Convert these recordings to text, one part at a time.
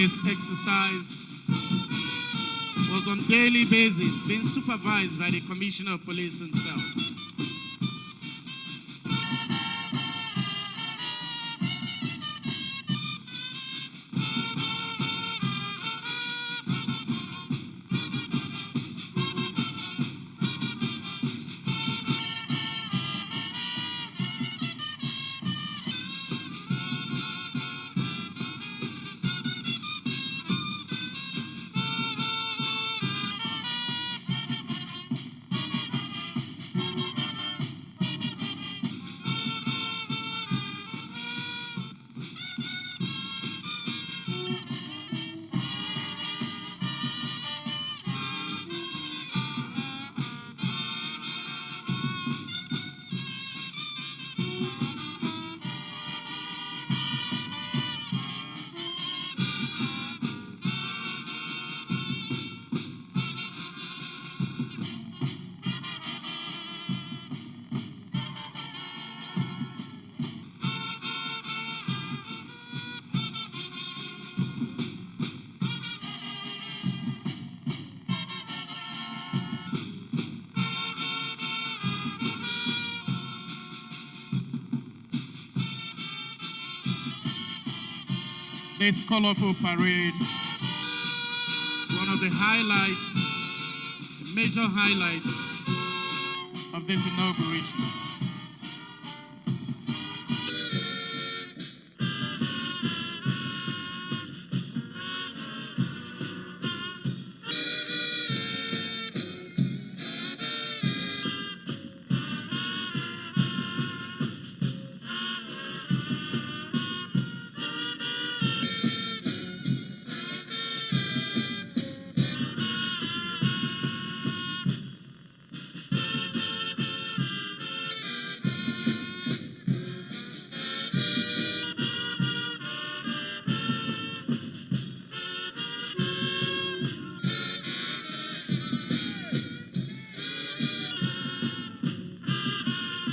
This exercise was on daily basis, being supervised by the Commissioner of Police himself. This colorful parade is one of the highlights, the major highlights of this inauguration.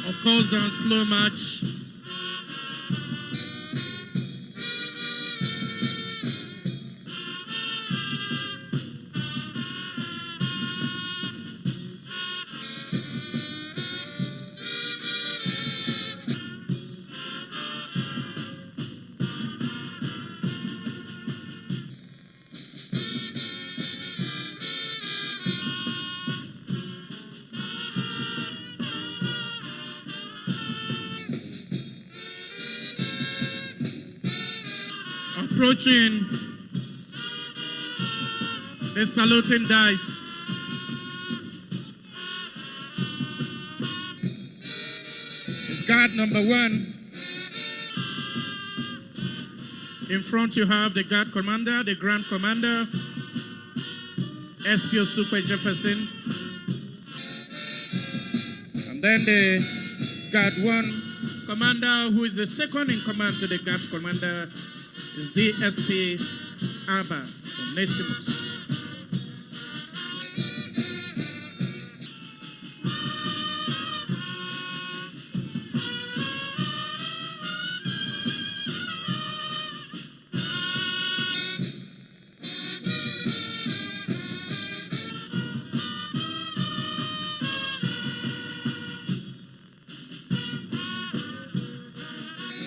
Of course, they're on slow march. Approaching the saluting dice. It's guard number 1. In front you have the guard commander, the grand commander, SPO Super Jefferson. And then the guard 1 commander, who is the second in command to the guard commander, is DSP Abba from Nesimus.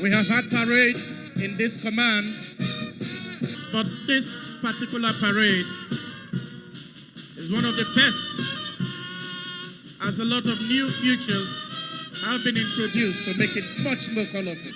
We have had parades in this command, but this particular parade is one of the best, as a lot of new features have been introduced to make it much more colorful.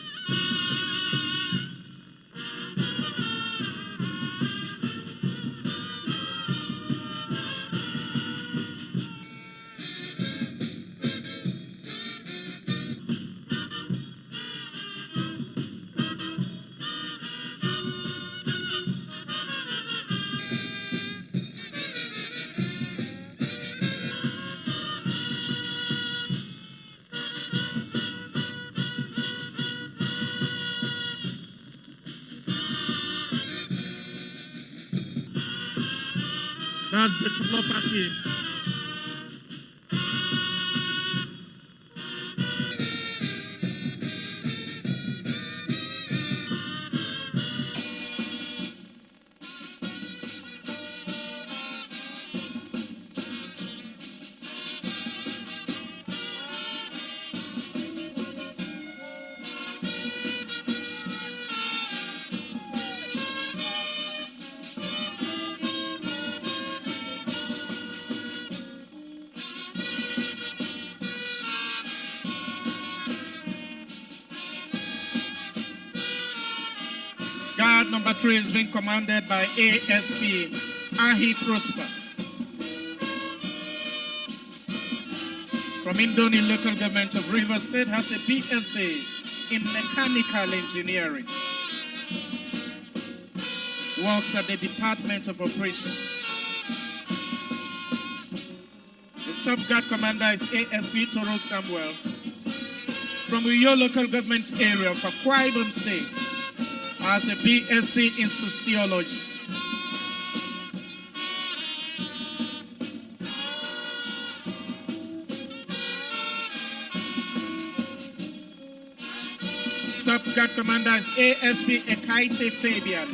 That's the property. Squad number 3 is being commanded by ASP Ahi Prosper from Indoni local government of Rivers State, has a BSc in mechanical engineering. Works at the Department of Operations. The sub-guard commander is ASP Toro Samuel from Uyo local government area of Akwa Ibom State, has a BSc in sociology. Sub-guard commander is ASP Ekaite Fabian.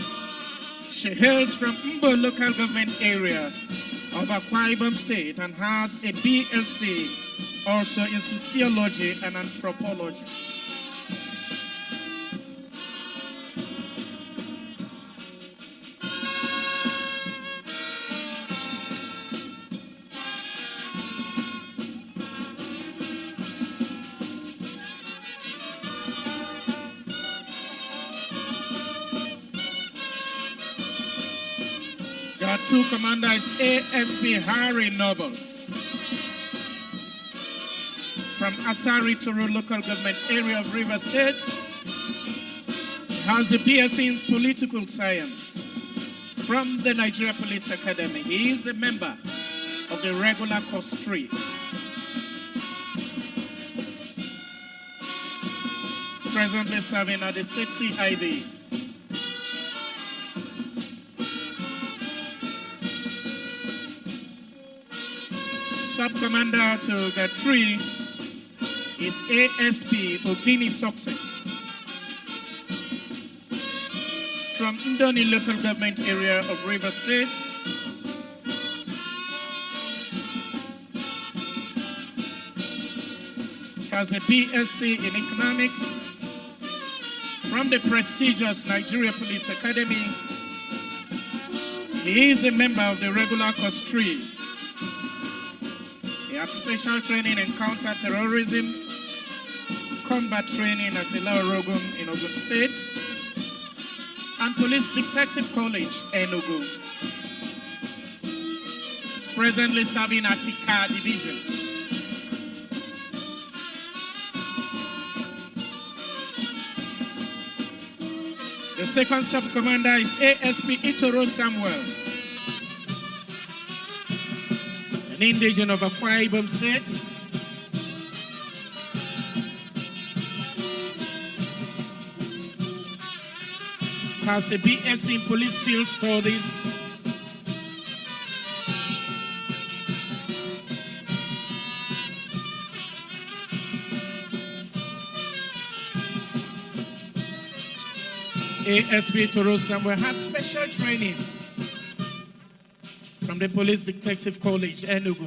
She hails from Mbo local government area of Akwa Ibom State and has a BSc also in sociology and anthropology. Guard 2 commander is ASP Harry Noble from Asari Toro local government area of River State. He has a BSc in political science from the Nigeria Police Academy. He is a member of the regular course 3. Presently serving at the state CID. Sub-commander to the 3 is ASP Ogini Success from Indoni local government area of River State. Has a BSc in economics from the prestigious Nigeria Police Academy. He is a member of the regular course 3. He had special training in counter-terrorism, combat training at Ilao-Rogun in Ogun State, and Police Detective College, Enugu. He's presently serving at Ika Division. The second sub-commander is ASP Itoro Samuel, an indigene of Akwa Ibom State. Has a BSc in Police Field Studies. ASP Toro Samuel has special training from the Police Detective College, Enugu.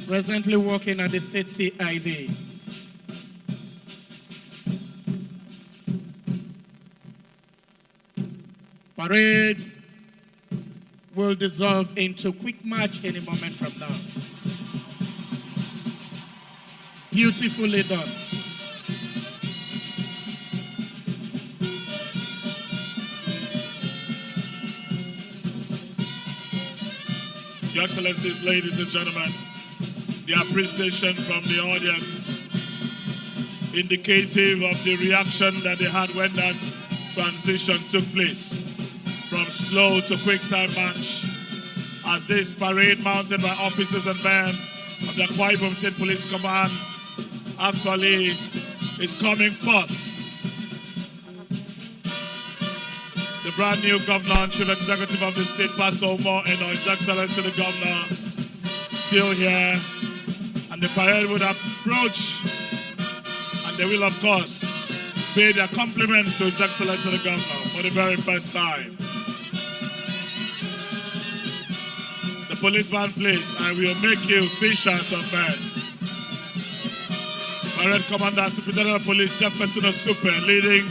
Presently working at the state CID. Parade will dissolve into quick march any moment from now. Beautifully done. Your Excellencies, ladies and gentlemen, the appreciation from the audience indicative of the reaction that they had when that transition took place from slow to quick time march as this parade mounted by officers and men of the Akwa Ibom State Police Command actually is coming forth. The brand new governor and chief executive of the state, Pastor Umo Eno, His Excellency the governor, still here, and the parade would approach, and they will of course pay their compliments to His Excellency the governor for the very first time. The policeman plays, I will make you fishers of men. Parade Commander, Superintendent of Police, Jefferson of Super, leading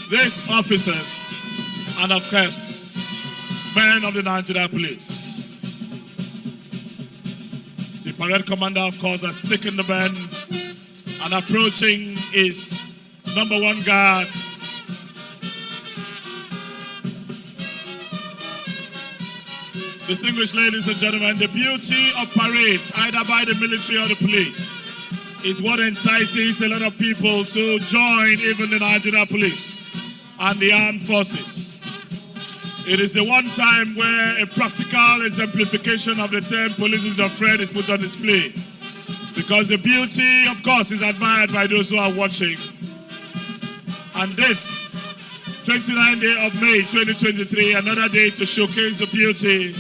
these officers, and of course, men of the Nigeria Police. The Parade Commander, of course, has taken the men And approaching is number 1 guard. Distinguished ladies and gentlemen, the beauty of parades, either by the military or the police, is what entices a lot of people to join even the Nigerian police and the armed forces. It is the one time where a practical exemplification of the term police is your friend is put on display. Because the beauty, of course, is admired by those who are watching. And this 29th day of May 2023, another day to showcase the beauty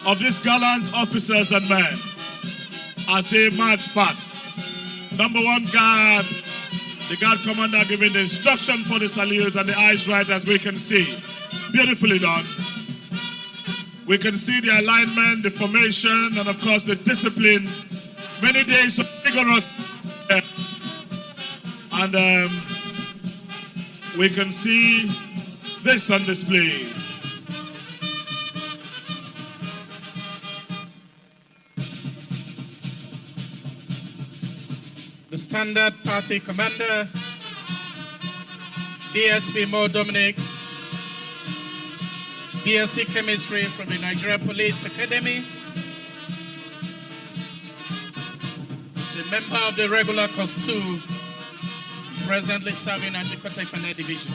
of these gallant officers and men as they march past. Number 1 guard, the guard commander giving the instruction for the salute, and the eyes right as we can see. Beautifully done. We can see the alignment, the formation, and of course the discipline. Many days of rigorous, and we can see this on display. The Standard Party Commander, DSP Mo Dominic, BSc Chemistry from the Nigeria Police Academy. He's a member of the Regular Course 2, presently serving at the Kotekpene Division.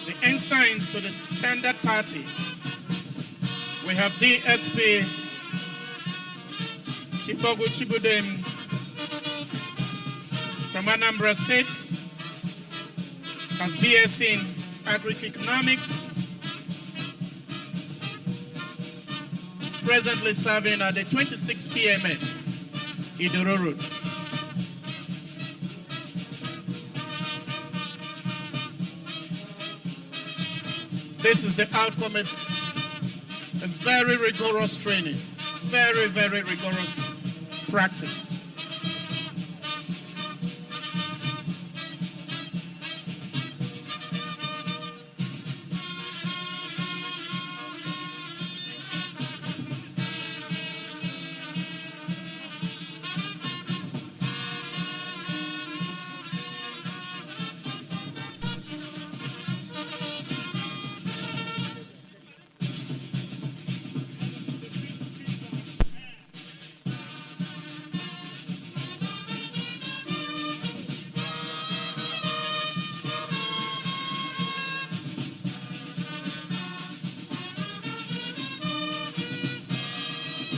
The ensigns to the Standard Party. We have DSP Chibogu Chibudem from Anambra State, has BSc in Agri-Economics, presently serving at the 26 PMF, Idoro Road. This is the outcome of a very rigorous training, very, very rigorous practice.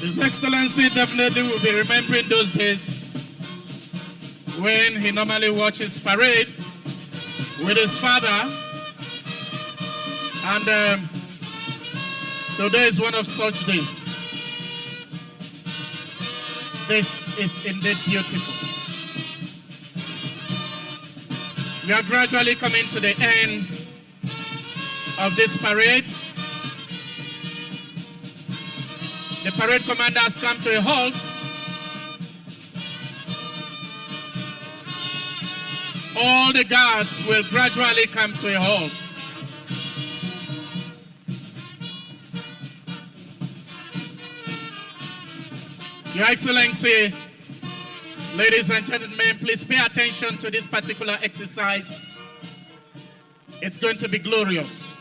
His Excellency definitely will be remembering those days when he normally watches parade with his father, and today is one of such days. This is indeed beautiful. We are gradually coming to the end of this parade. The parade commander has come to a halt. All the guards will gradually come to a halt. Your Excellency, ladies and gentlemen, please pay attention to this particular exercise. It's going to be glorious.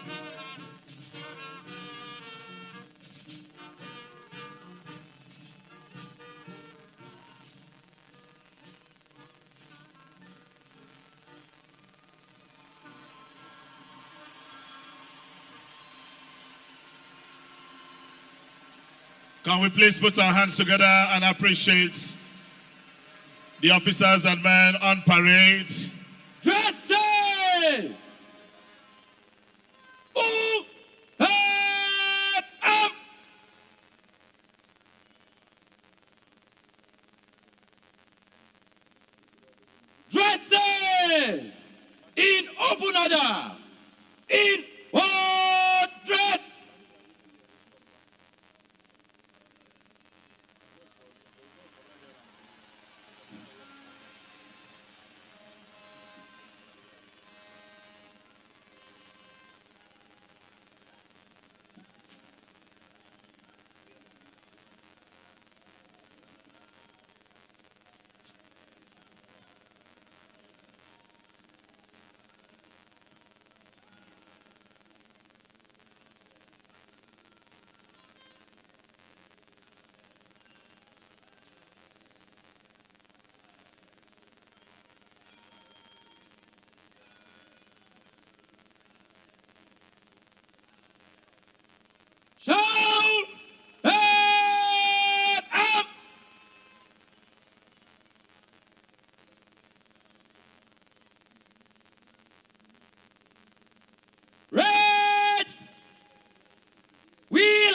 Can we please put our hands together and appreciate the officers and men on parade? Dressing! Ooh! Head up! Dressing! In open order! In one dress!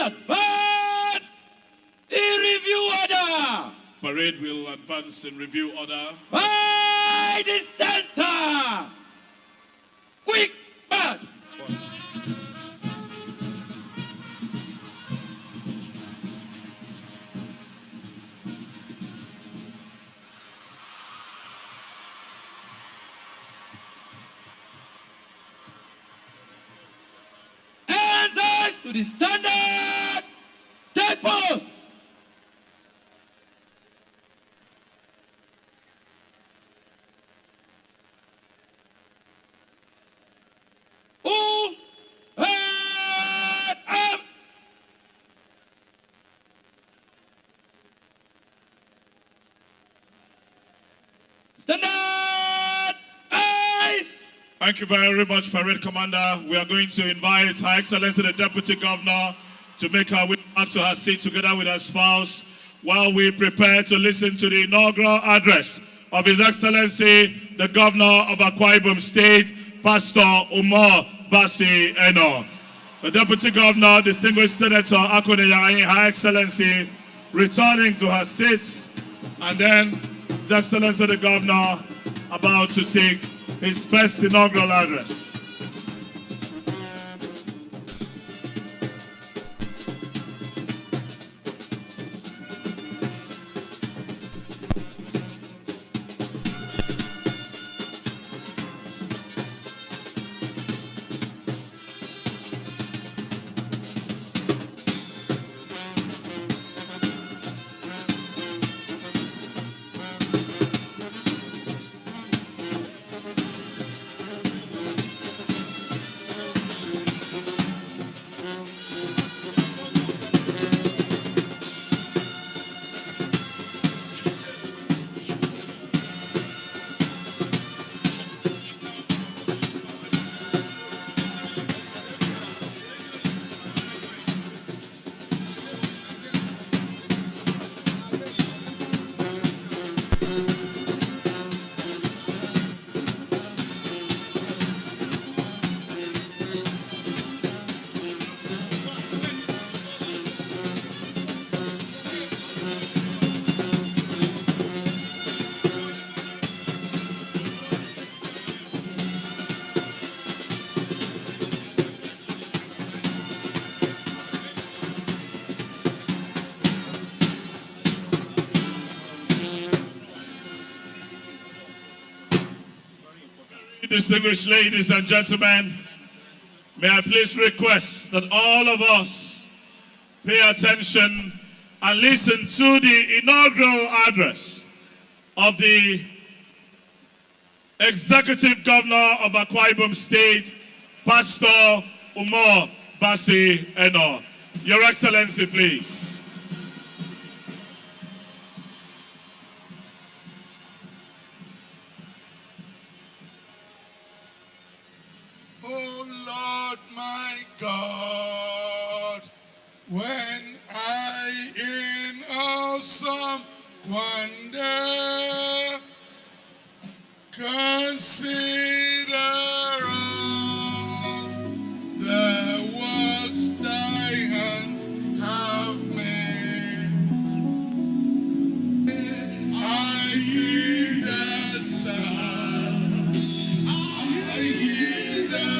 advance in review order. Parade will advance in review order. By the center. Quick march. Answers to the standard. Take post. Standard eyes. Thank you very much, Parade Commander. We are going to invite Her Excellency the Deputy Governor to make her way back to her seat together with her spouse while we prepare to listen to the inaugural address of His Excellency the Governor of Akwa Ibom State, Pastor Umo Eno. The Deputy Governor, distinguished Senator Akon Eyankenyi, Her Excellency, returning to her seat, and then His Excellency the Governor about to take his first inaugural address. Distinguished ladies and gentlemen, may I please request that all of us pay attention and listen to the inaugural address of the Executive Governor of Akwa Ibom State, Pastor Umo Eno. Your Excellency, please. Oh Lord my God, when I in awesome wonder consider all the works thy hands have made, I see the stars, I hear the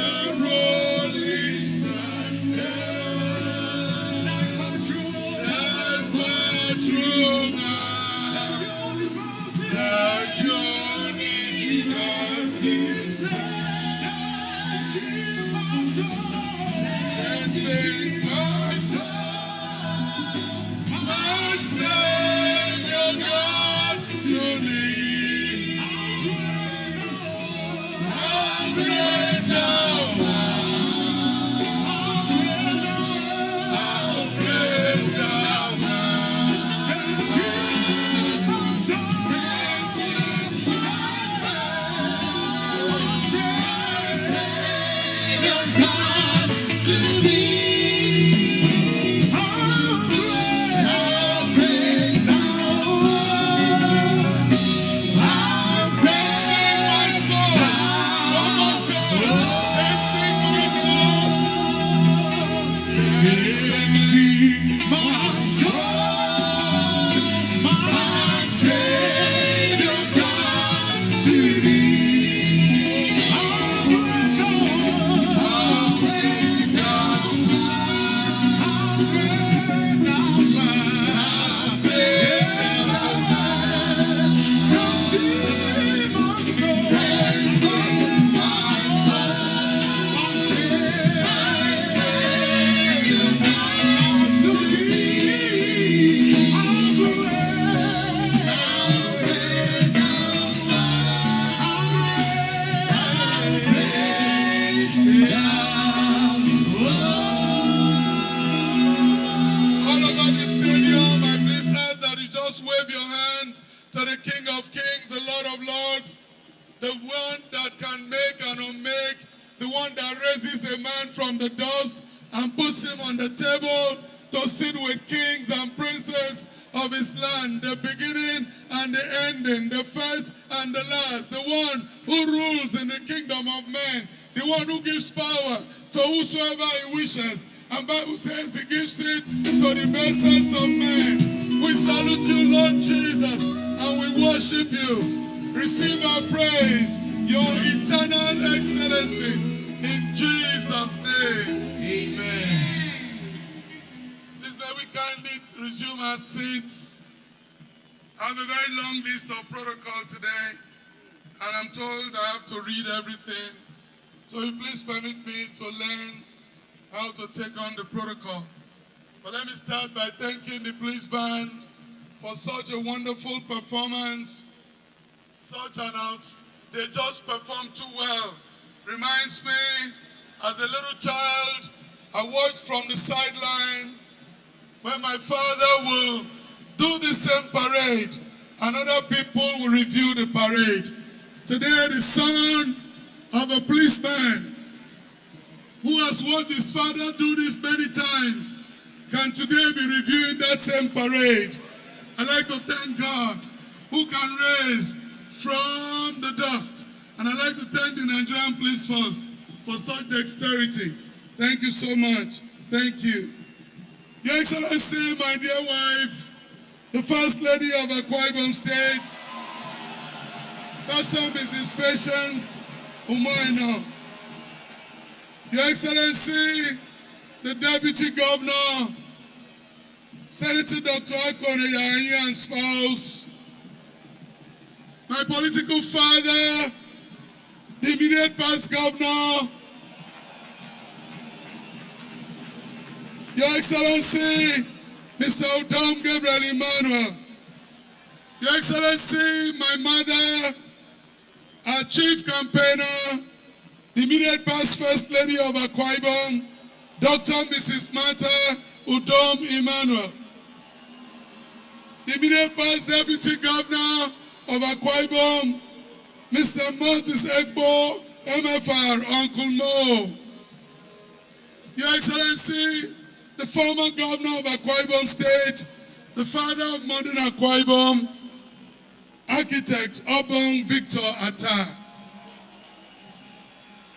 rolling thunder, like patrona. raises a man from the dust and puts him on the table to sit with kings and princes of his land, the beginning and the ending, the first and the last, the one who rules in the kingdom of men, the one who gives power to whosoever he wishes. And Bible says he gives it to the basest of men. We salute you, Lord Jesus, and we worship you. Receive our praise, your eternal excellency, in Jesus' name. Amen. Please may we kindly resume our seats. I have a very long list of protocol today, and I'm told I have to read everything. So you please permit me to learn how to take on the protocol. But let me start by thanking the police band for such a wonderful performance. They just performed too well. Reminds me, as a little child, I watched from the sideline when my father will do the same parade and other people will review the parade. Today, the son of a policeman who has watched his father do this many times can today be reviewing that same parade. I'd like to thank God who can raise from the dust. And I'd like to thank the Nigerian Police Force for such dexterity. Thank you so much. Thank you. Your Excellency, my dear wife, the First Lady of Akwa Ibom State, Pastor Mrs. Patience Umo Eno, Your Excellency, the Deputy Governor, Senator Dr. Akon Eyankenyi and spouse, my political father, the immediate past governor, Your Excellency, Mr. Udom Gabriel Emmanuel, Your Excellency, my mother, our chief campaigner, the immediate past First Lady of Akwa Ibom, Dr. Mrs. Martha Udom Emmanuel, the immediate past Deputy Governor of Akwa Ibom, Mr. Moses Egbo, MFR, Uncle Mo, Your Excellency, the former Governor of Akwa Ibom State, the father of modern Akwa Ibom, Architect Obong Victor Atta,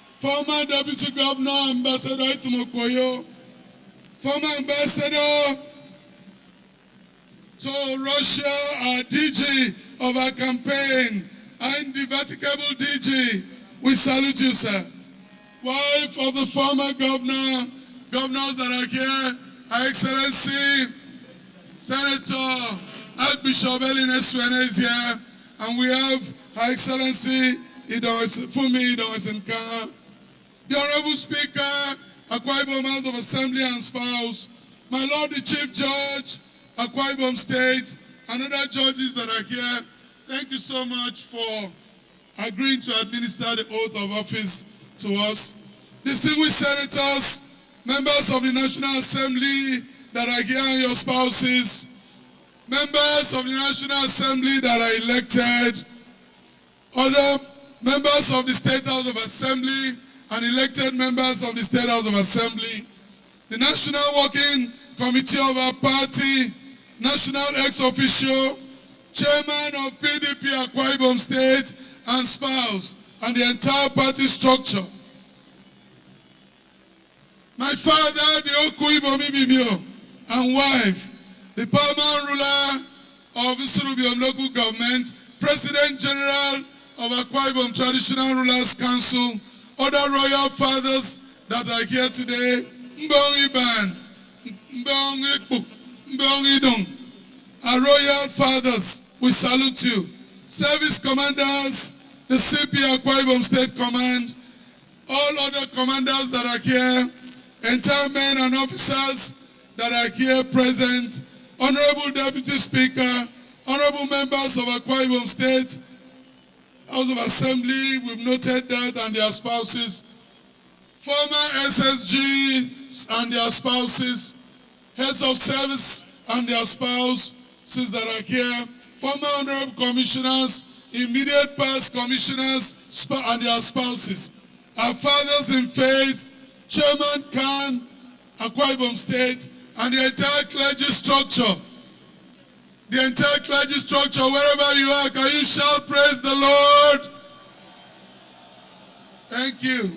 former Deputy Governor, Ambassador Itumokoyo, former Ambassador to Russia, our DG of our campaign, and the Verticable DG, we salute you, sir. Wife of the former governors that are here, Our Excellency, Senator Archbishop Eline Suene is here, and we have Her Excellency Fumi Idowesimka, the Honorable Speaker, Akwa Ibom House of Assembly and spouse, my Lord the Chief Judge, Akwa Ibom State, and other judges that are here. Thank you so much for agreeing to administer the oath of office to us. Distinguished senators, members of the National Assembly that are here and your spouses, members of the National Assembly that are elected, other members of the State House of Assembly and elected members of the State House of Assembly, the National Working Committee of our party, National Ex-Officio, Chairman of PDP Akwa Ibom State and spouse, and the entire party structure. My father, the Oku Ibomi Bibio, and wife, the paramount ruler of Isurubiom local government, President General of Akwa Ibom Traditional Rulers Council, other royal fathers that are here today, Mbong Iban, Mbong Ikpu, Mbong Idong, our royal fathers, we salute you. Service commanders, the CP Akwa Ibom State Command, all other commanders that are here, entire men and officers that are here present, Honorable Deputy Speaker, Honorable members of Akwa Ibom State House of Assembly, we've noted that, and their spouses, former SSGs and their spouses, heads of service and their spouses that are here, former honorable commissioners, immediate past commissioners and their spouses, our fathers in faith, Chairman Khan, Akwa Ibom State, and the entire clergy structure. The entire clergy structure, wherever you are, can you shout praise the Lord? Thank you.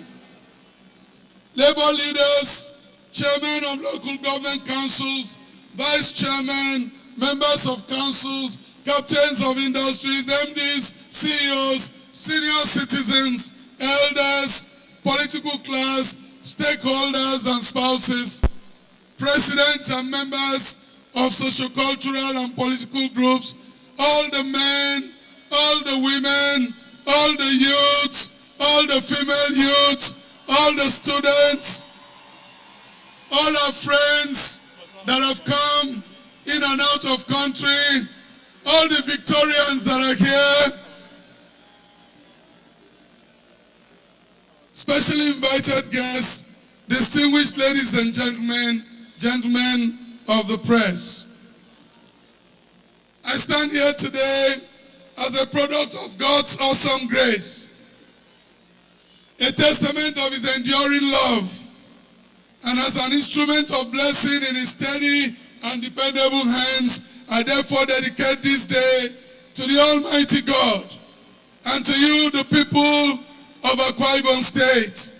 Labor leaders, chairmen of local government councils, vice chairmen, members of councils, captains of industries, MDs, CEOs, senior citizens, elders, political class, stakeholders and spouses, presidents and members of sociocultural and political groups, all the men, all the women, all the youths, all the female youths, all the students, all our friends that have come in and out of country, all the Victorians that are here, specially invited guests, distinguished ladies and gentlemen of the press. I stand here today as a product of God's awesome grace, a testament of his enduring love, and as an instrument of blessing in his steady and dependable hands, I therefore dedicate this day to the Almighty God and to you, the people of Akwa Ibom State,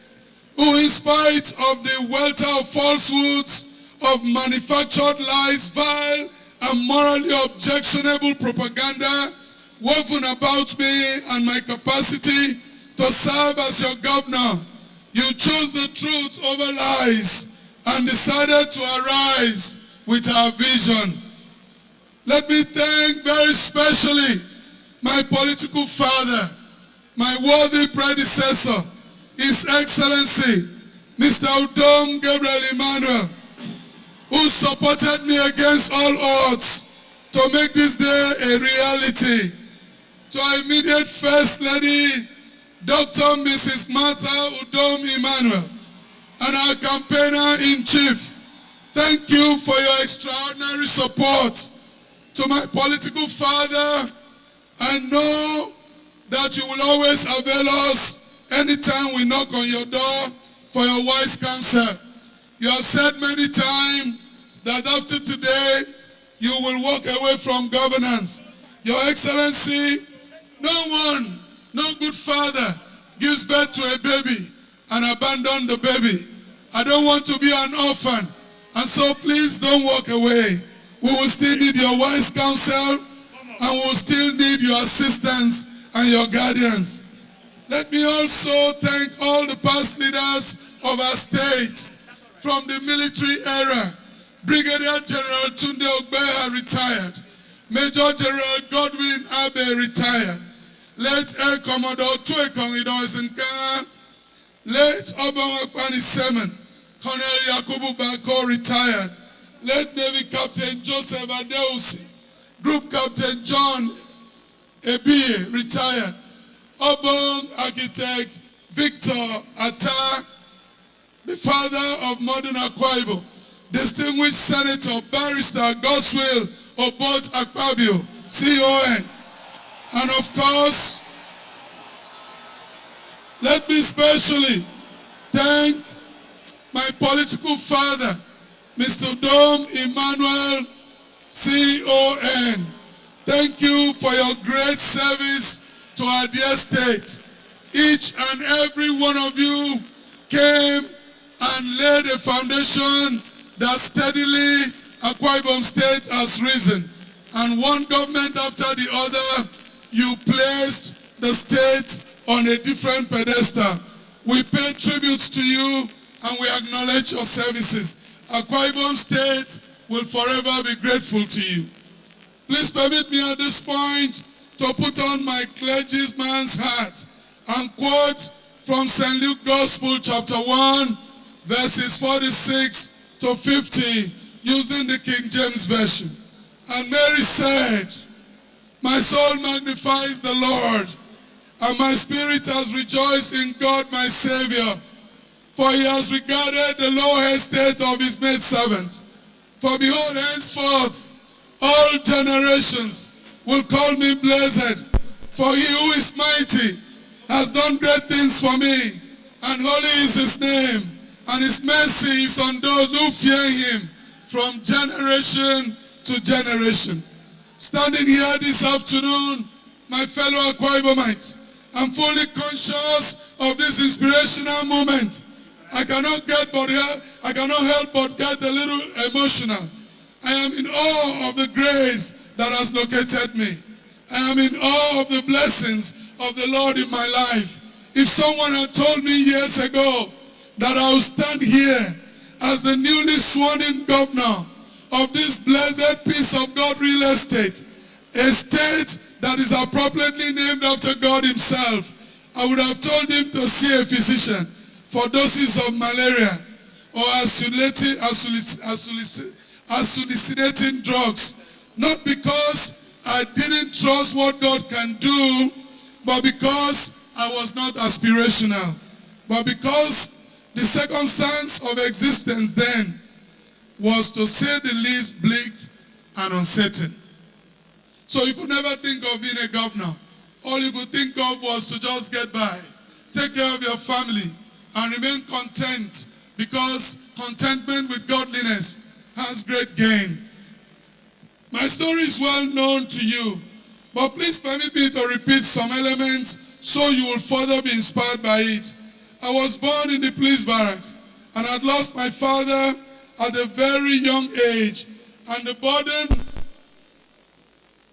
who in spite of the welter of falsehoods, of manufactured lies, vile and morally objectionable propaganda woven about me and my capacity to serve as your governor, you chose the truth over lies and decided to arise with our vision. Let me thank very specially my political father, my worthy predecessor, His Excellency, Mr. Udom Gabriel Emmanuel, who supported me against all odds to make this day a reality. To our immediate First Lady, Dr. Mrs. Martha Udom Emmanuel, and our campaigner-in-chief, thank you for your extraordinary support. To my political father, I know that you will always avail us anytime we knock on your door for your wise counsel. You have said many times that after today, you will walk away from governance. Your Excellency, no good father gives birth to a baby and abandon the baby. I don't want to be an orphan, and so please don't walk away. We will still need your wise counsel, and we will still need your assistance and your guardians. Let me also thank all the past leaders of our state from the military era. Brigadier General Tunde Ogbeha retired. Major General Godwin Abe retired. Late Air Commodore Tuekong Idoisinka. Late Obonwapani Semen. Colonel Yakubu Bako retired. Late Navy Captain Joseph Adeusi. Group Captain John Ebie retired. Obong Architect Victor Atta, the father of modern Akwa Ibom. Distinguished Senator Barrister Goswill Obot Akpabio, CON. And of course, let me specially thank my political father, Mr. Dom Emmanuel, CON. Thank you for your great service to our dear state. Each and every one of you came and laid a foundation that steadily Akwa Ibom State has risen. And one government after the other, you placed the state on a different pedestal. We pay tributes to you and we acknowledge your services. Akwa Ibom State will forever be grateful to you. Please permit me at this point to put on my clergyman's hat and quote from St. Luke Gospel chapter 1, verses 46 to 50, using the King James Version. And Mary said, "My soul magnifies the Lord, and my spirit has rejoiced in God my Savior, for he has regarded the low estate of his maidservant. For behold, henceforth all generations will call me blessed, for he who is mighty has done great things for me, and holy is his name, and his His mercy is on those who fear Him from generation to generation. Standing here this afternoon, my fellow Akwa Ibomites, I'm fully conscious of this inspirational moment. I cannot help but get a little emotional. I am in awe of the grace that has located me. I am in awe of the blessings of the Lord in my life. If someone had told me years ago that I would stand here as the newly sworn-in governor of this blessed piece of God real estate, a state that is appropriately named after God Himself, I would have told him to see a physician for doses of malaria or soliciting drugs, not because I didn't trust what God can do, but because I was not aspirational, but because the circumstance of existence then was, to say the least, bleak and uncertain. So you could never think of being a governor. All you could think of was to just get by, take care of your family, and remain content, because contentment with godliness has great gain. My story is well known to you, but please permit me to repeat some elements so you will further be inspired by it. I was born in the police barracks and had lost my father at a very young age, and the burden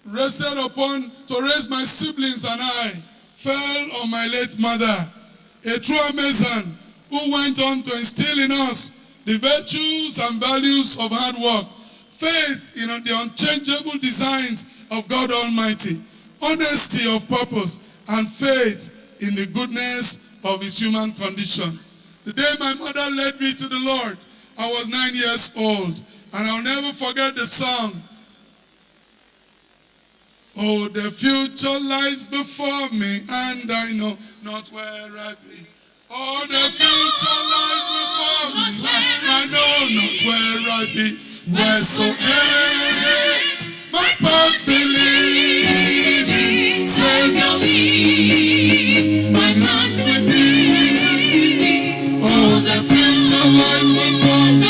rested upon to raise my siblings and I fell on my late mother, a true Amazon who went on to instill in us the virtues and values of hard work, faith in the unchangeable designs of God Almighty, honesty of purpose, and faith in the goodness of His human condition. The day my mother led me to the Lord, I was 9 years old, and I'll never forget the song. Oh, the future lies before me, and I know not where I be. Oh, the future lies before me, and I know not where I be. Wheresoever my path be leading, Savior, lead my heart with thee. Oh, the future lies before me.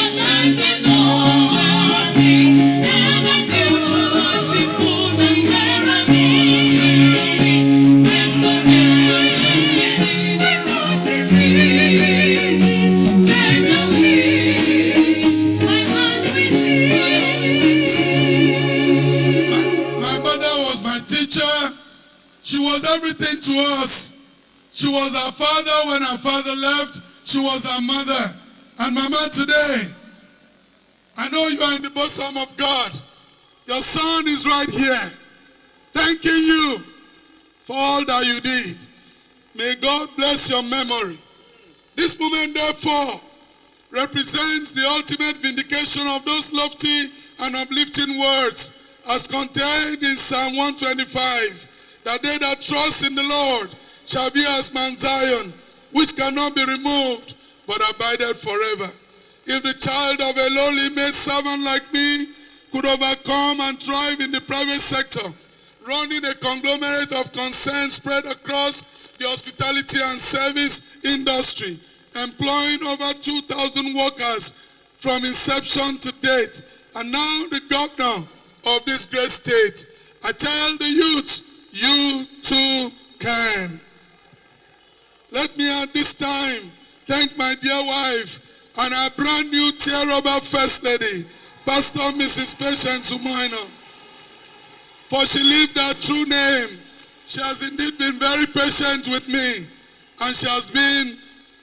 Everything to us. She was our father when our father left. She was our mother. And Mama, today, I know you are in the bosom of God. Your son is right here, thanking you for all that you did. May God bless your memory. This moment, therefore, represents the ultimate vindication of those lofty and uplifting words as contained in Psalm 125. That they that trust in the Lord shall be as Mount Zion, which cannot be removed, but abideth forever. If the child of a lowly made servant like me could overcome and thrive in the private sector, running a conglomerate of concerns spread across the hospitality and service industry, employing over 2,000 workers from inception to date, and now the governor of this great state, I tell the youth, you too can. Let me at this time thank my dear wife and our brand new tear-rubber First Lady, Pastor Mrs. Patience Umo Eno, for she lived her true name. She has indeed been very patient with me, and she has been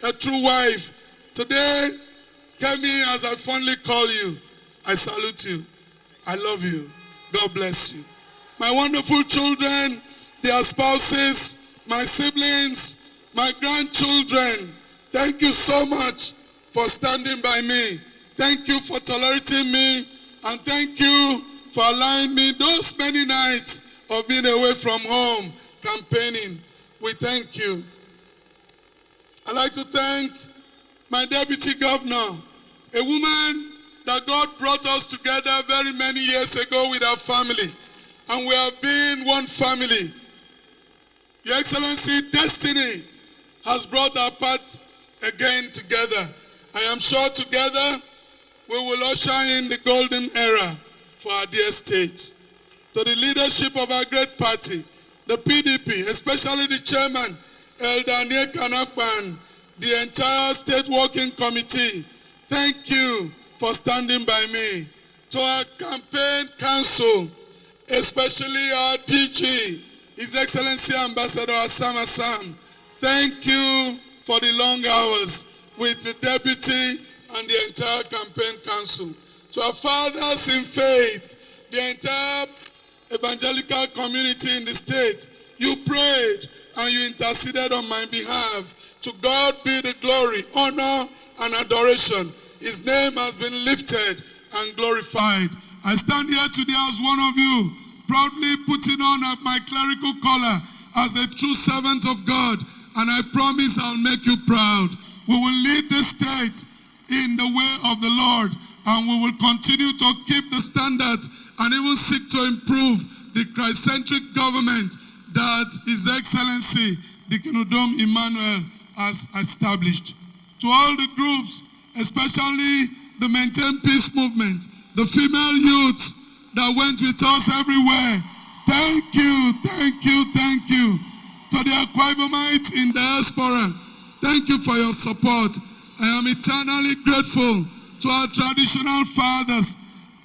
a true wife. Today, Kemi, as I fondly call you, I salute you. I love you. God bless you. My wonderful children, their spouses, my siblings, my grandchildren, thank you so much for standing by me. Thank you for tolerating me, and thank you for allowing me those many nights of being away from home campaigning. We thank you. I'd like to thank my deputy governor, a woman that God brought us together very many years ago with our family, and we have been one family. Your Excellency, destiny has brought our path again together, I am sure together we will usher in the golden era for our dear state. To the leadership of our great party, the PDP, especially the chairman, Elder Kanakban, the entire state working committee, thank you for standing by me. To our campaign council, especially our DG, His Excellency Ambassador Assam, thank you for the long hours with the deputy and the entire campaign council. To our fathers in faith, the entire evangelical community in the state, you prayed and you interceded on my behalf. To God be the glory, honor, and adoration. His name has been lifted and glorified. I stand here today as one of you, proudly putting on my clerical collar as a true servant of God, and I promise I'll make you proud. We will lead the state in the way of the Lord, and we will continue to keep the standards and even seek to improve the Christ-centric government that His Excellency, the Kinudom Emmanuel, has established. To all the groups, especially the Maintain Peace movement, the female youths that went with us everywhere, thank you, thank you, thank you. To the Akwa Ibomites in diaspora, thank you for your support. I am eternally grateful to our traditional fathers,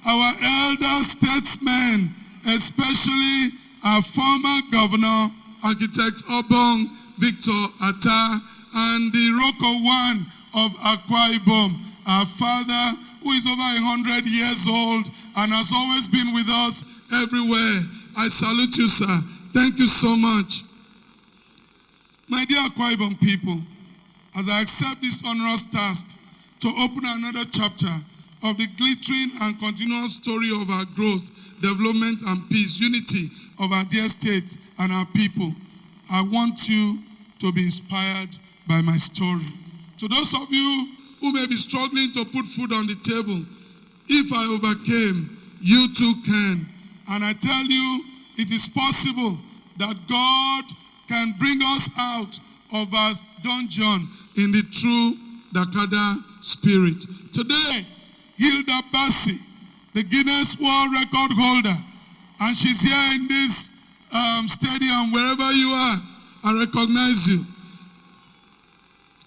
our elder statesmen, especially our former governor, Architect Obong Victor Atta, and the Roko One of Akwa Ibom, our father who is over 100 years old and has always been with us everywhere. I salute you, sir. Thank you so much. My dear Akwa Ibom people, as I accept this onerous task to open another chapter of the glittering and continuous story of our growth, development, and peace, unity of our dear state and our people, I want you to be inspired by my story. To those of you who may be struggling to put food on the table, if I overcame, you too can. And I tell you, it is possible that God can bring us out of our dungeon in the true Dakada spirit. Today, Hilda Bassi, the Guinness World Record holder, and she's here in this stadium, wherever you are, I recognize you.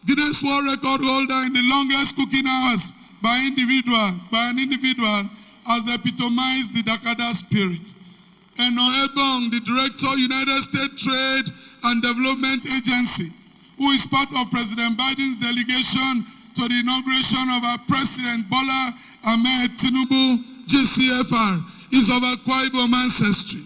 Guinness World Record holder in the longest cooking hours by an individual, has epitomized the Dakada spirit. Eno Ebong, the director, United States Trade and Development Agency, who is part of President Biden's delegation to the inauguration of our President Bola Ahmed Tinubu, GCFR, is of Akwa Ibom ancestry.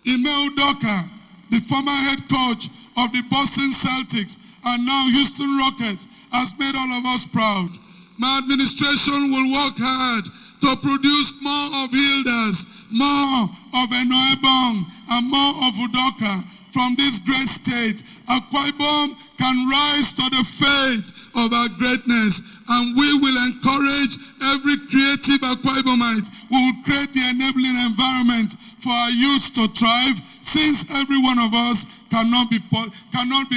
Ime Udoka, the former head coach of the Boston Celtics and now Houston Rockets, has made all of us proud. My administration will work hard to produce more of Hilda's, more of Eno Ebong, and more of Udoka from this great state. Akwa Ibom can rise to the fate of our greatness, and we will encourage every creative Akwa Ibomite. We will create the enabling environment for our youth to thrive, since every one of us cannot be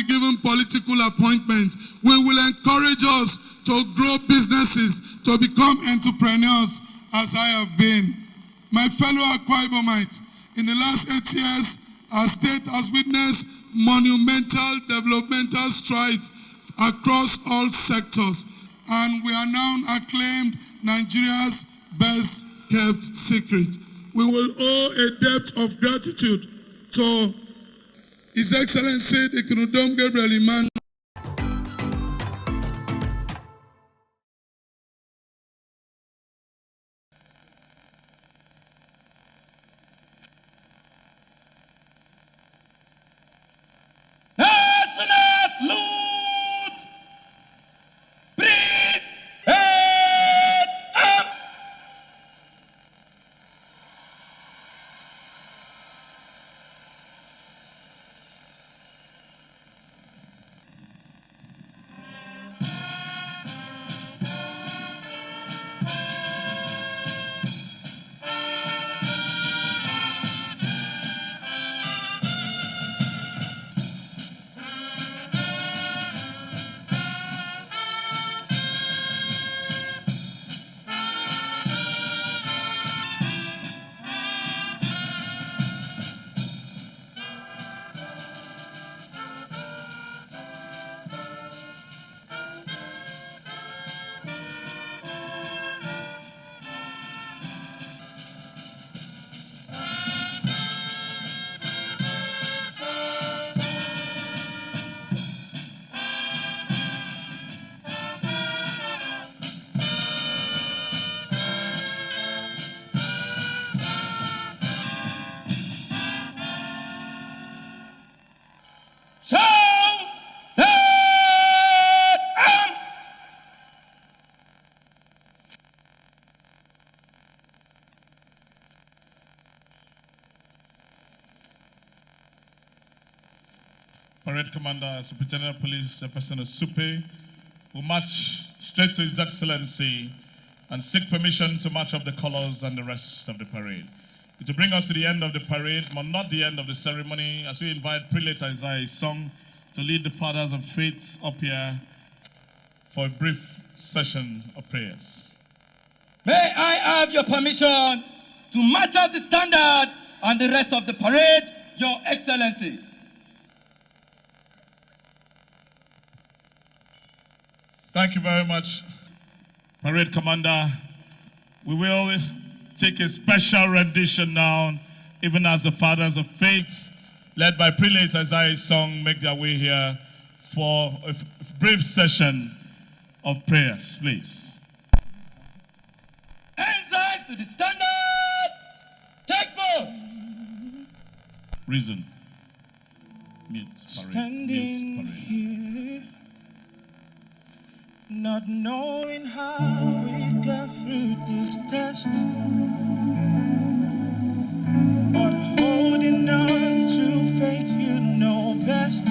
given political appointments. We will encourage us to grow businesses, to become entrepreneurs, as I have been. My fellow Akwa Ibomites, in the last 8 years, our state has witnessed monumental developmental strides across all sectors, and we are now acclaimed Nigeria's best kept secret. We will owe a debt of gratitude to His Excellency the Kinudom Gabriel Emmanuel. Salute! Breathe! Head up! Parade Commander, Superintendent of Police, Professor Supe, will march straight to His Excellency and seek permission to march up the colors and the rest of the parade. It will bring us to the end of the parade, but not the end of the ceremony, as we invite Prelate Isaiah Song to lead the fathers of faith up here for a brief session of prayers. May I have your permission to march out the standard and the rest of the parade, Your Excellency? Thank you very much, Parade Commander. We will take a special rendition now, even as the fathers of faith, led by Prelate Isaiah Song, make their way here for a brief session of prayers, please. Ensigns to the standard, take post. Reason. Mute, parade. Standing Mute, parade. here, not knowing how we got through this test, but holding on to faith, you know best.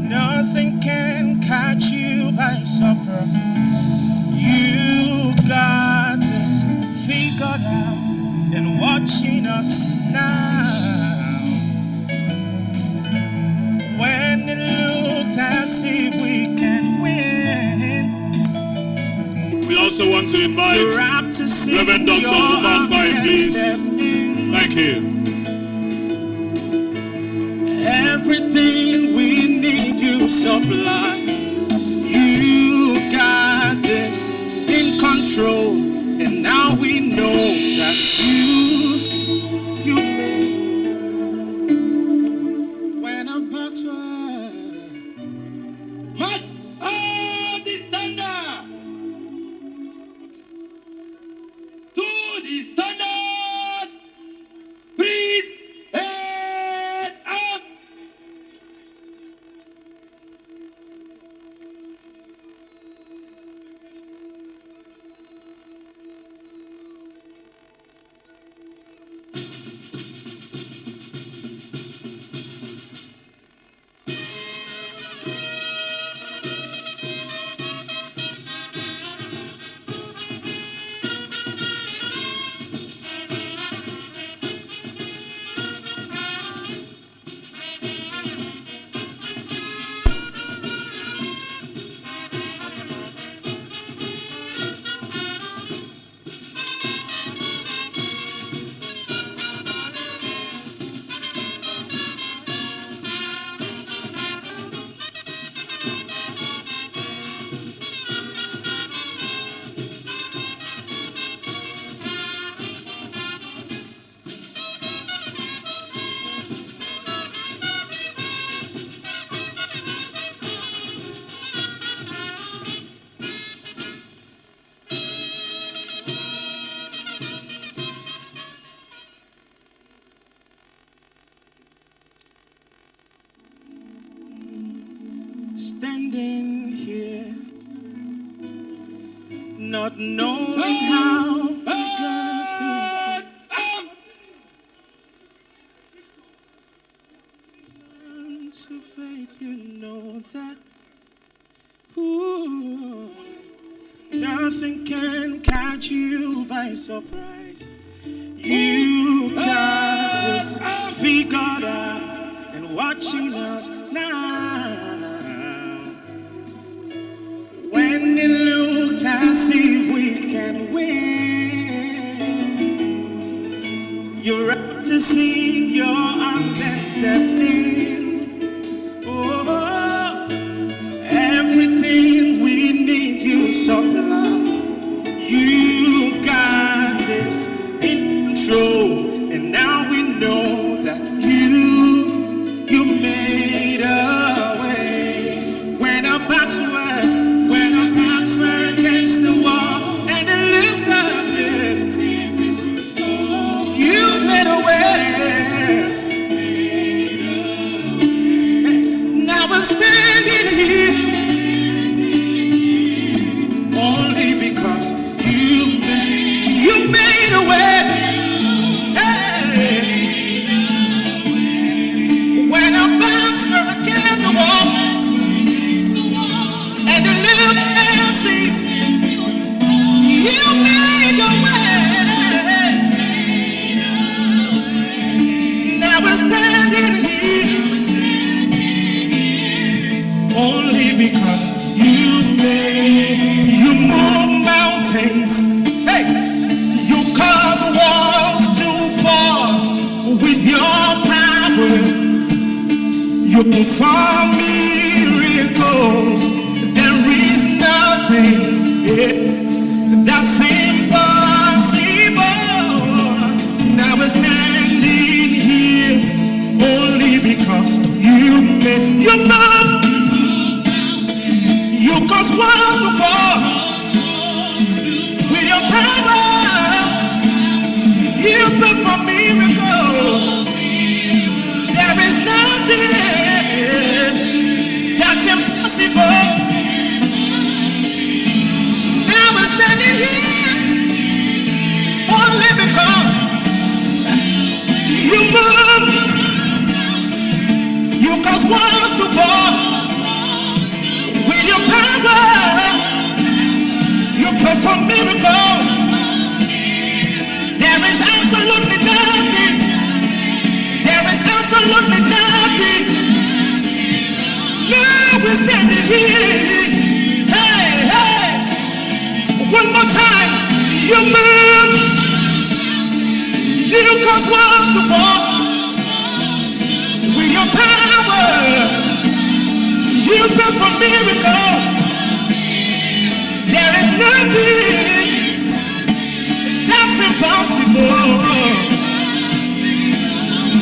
Nothing can catch you by surprise. You got this figured out and watching us now. When it looked as if we can win, We also want to invite Reverend Dr. Umo Eno, please. Thank you. Everything we need you supply. You got this in control, and now we know that you made. When I'm back March out the standard to the standard. Breathe head up. standing here, not knowing how we got through. To faith, you know that. Ooh, nothing can catch you by surprise. You got this figured out and watching us now. When it looked as if we can win, you're up to see your arms and stepped in. Oh, everything we need you supply. You got this in control, and now we know that you made a way. When our backs were against the wall, and it looked as if you made a way. perform miracles. There is nothing that's impossible. Now we're standing here only because you made your mouth. You cause walls to fall with your power. You perform miracles. There is nothing that's impossible. Now we're standing here only because you move. You cause walls to fall with your power. You perform miracles. There is absolutely nothing. There is absolutely nothing. Now we're standing here. Hey, hey. One more time. You move. You cause walls to fall with your power. You perform miracles. There is nothing that's impossible.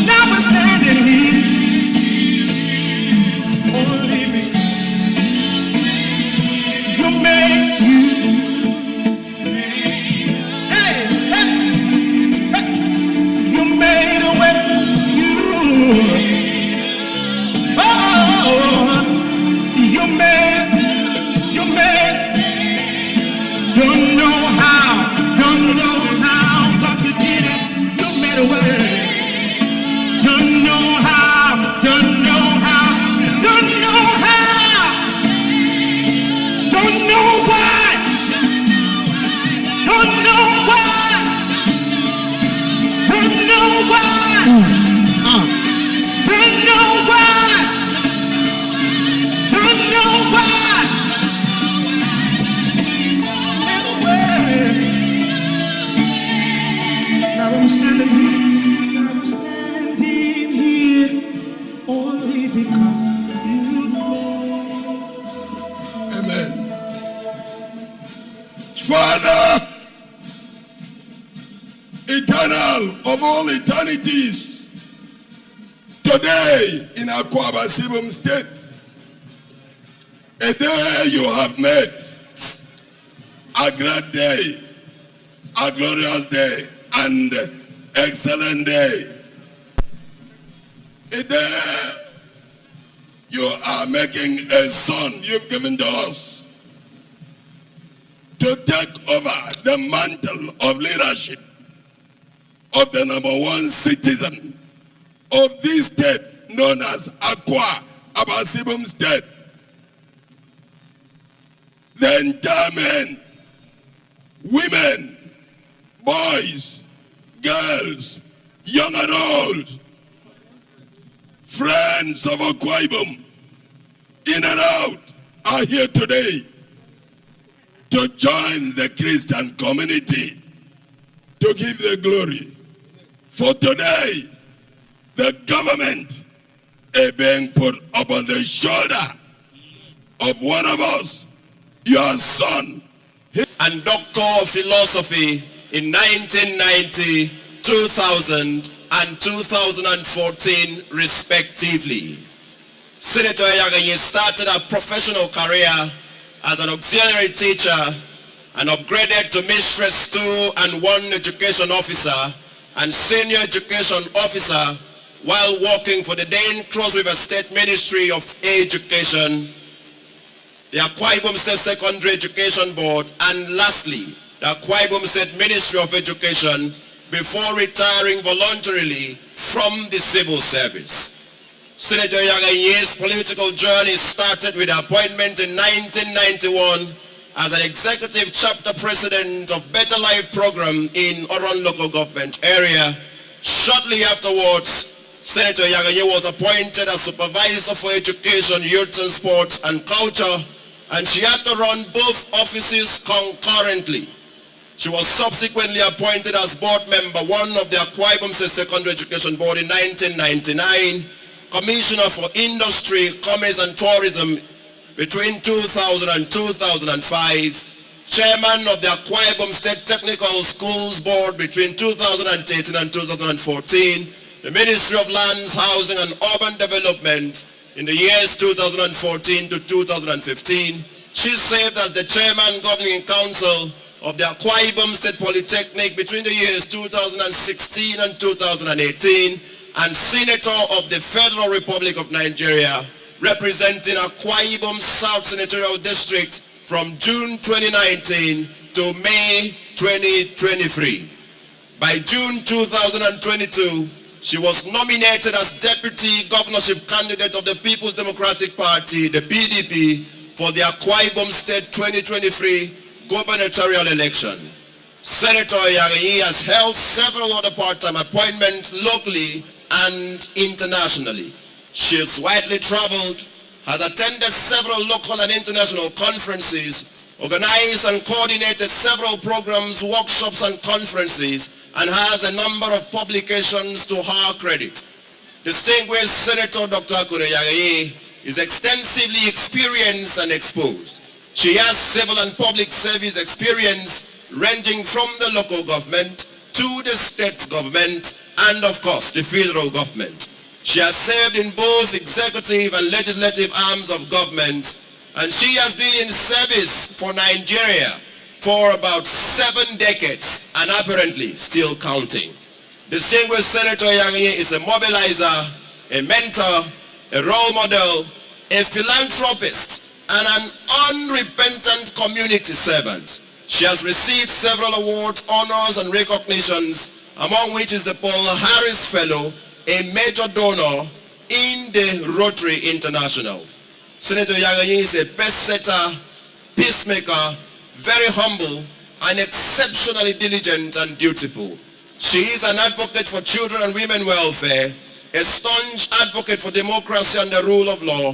Now we're standing here only because you made you. Hey, hey, hey. You made a way. You made. Don't know how, but you did it. You made a way. Don't know how, don't know how, don't know how, don't know why, don't know why, don't know why, don't know why, don't know why. Now I'm standing here only because you know. Amen. Father, eternal of all eternities, today in Akwa Ibom State, a day you have made, a great day, a glorious day, and excellent day. A day you are making a son you've given to us to take over the mantle of leadership of the #1 citizen of this state known as Akwa Ibom State. The entire men, women, boys, girls, young and old, friends of Akwa Ibom, in and out, are here today to join the Christian community to give the glory. For today, the government is being put upon the shoulder of one of us, your son. And Doctor of Philosophy in 1990, 2000, and 2014, respectively. Senator Eyankenyi started a professional career as an auxiliary teacher and upgraded to Mistress 2 and 1 education officer and senior education officer while working for the Dane Cross River State Ministry of Education, the Akwa Ibom State Secondary Education Board, and lastly, the Akwa Ibom State Ministry of Education, before retiring voluntarily from the civil service. Senator Eyankenyi's political journey started with the appointment in 1991 as an executive chapter president of Better Life program in Oron local government area. Shortly afterwards, Senator Eyankenyi was appointed as supervisor for education, youth and sports and culture, and she had to run both offices concurrently. She was subsequently appointed as board member 1 of the Akwa Ibom State Secondary Education Board in 1999, Commissioner for Industry, Commerce and Tourism between 2000 and 2005, Chairman of the Akwa Ibom State Technical Schools Board between 2013 and 2014, the Ministry of Lands, Housing and Urban Development in the years 2014 to 2015. She served as the Chairman Governing Council of the Akwa Ibom State Polytechnic between the years 2016 and 2018, and Senator of the Federal Republic of Nigeria, representing Akwa Ibom South Senatorial District from June 2019 to May 2023. By June 2022, she was nominated as Deputy Governorship Candidate of the People's Democratic Party, the PDP, for the Akwa Ibom State 2023 gubernatorial election. Senator Eyankenyi has held several other part-time appointments locally and internationally. She has widely traveled, has attended several local and international conferences, organized and coordinated several programs, workshops and conferences, and has a number of publications to her credit. Distinguished Senator Dr. Akon Eyankenyi is extensively experienced and exposed. She has civil and public service experience ranging from the local government to the state government and of course the federal government. She has served in both executive and legislative arms of government, and she has been in service for Nigeria for about 7 decades and apparently still counting. Distinguished Senator Eyankenyi is a mobilizer, a mentor, a role model, a philanthropist, and an unrepentant community servant. She has received several awards, honors, and recognitions, among which is the Paul Harris Fellow, a major donor in the Rotary International. Senator Eyankenyi is a pace-setter, peacemaker, very humble, and exceptionally diligent and dutiful. She is an advocate for children and women welfare, a staunch advocate for democracy and the rule of law,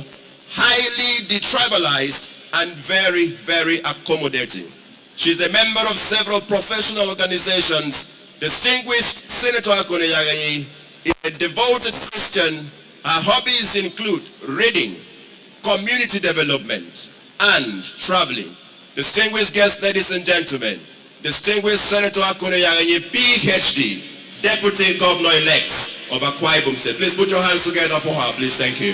highly detribalized, and very, very accommodating. She's a member of several professional organizations. Distinguished Senator Akon Eyankenyi is a devoted Christian. Her hobbies include reading, community development, and traveling. Distinguished guests, ladies and gentlemen, distinguished Senator Akon Eyankenyi, PhD, Deputy Governor-elect of Akwa Ibom State. Please put your hands together for her, please. Thank you.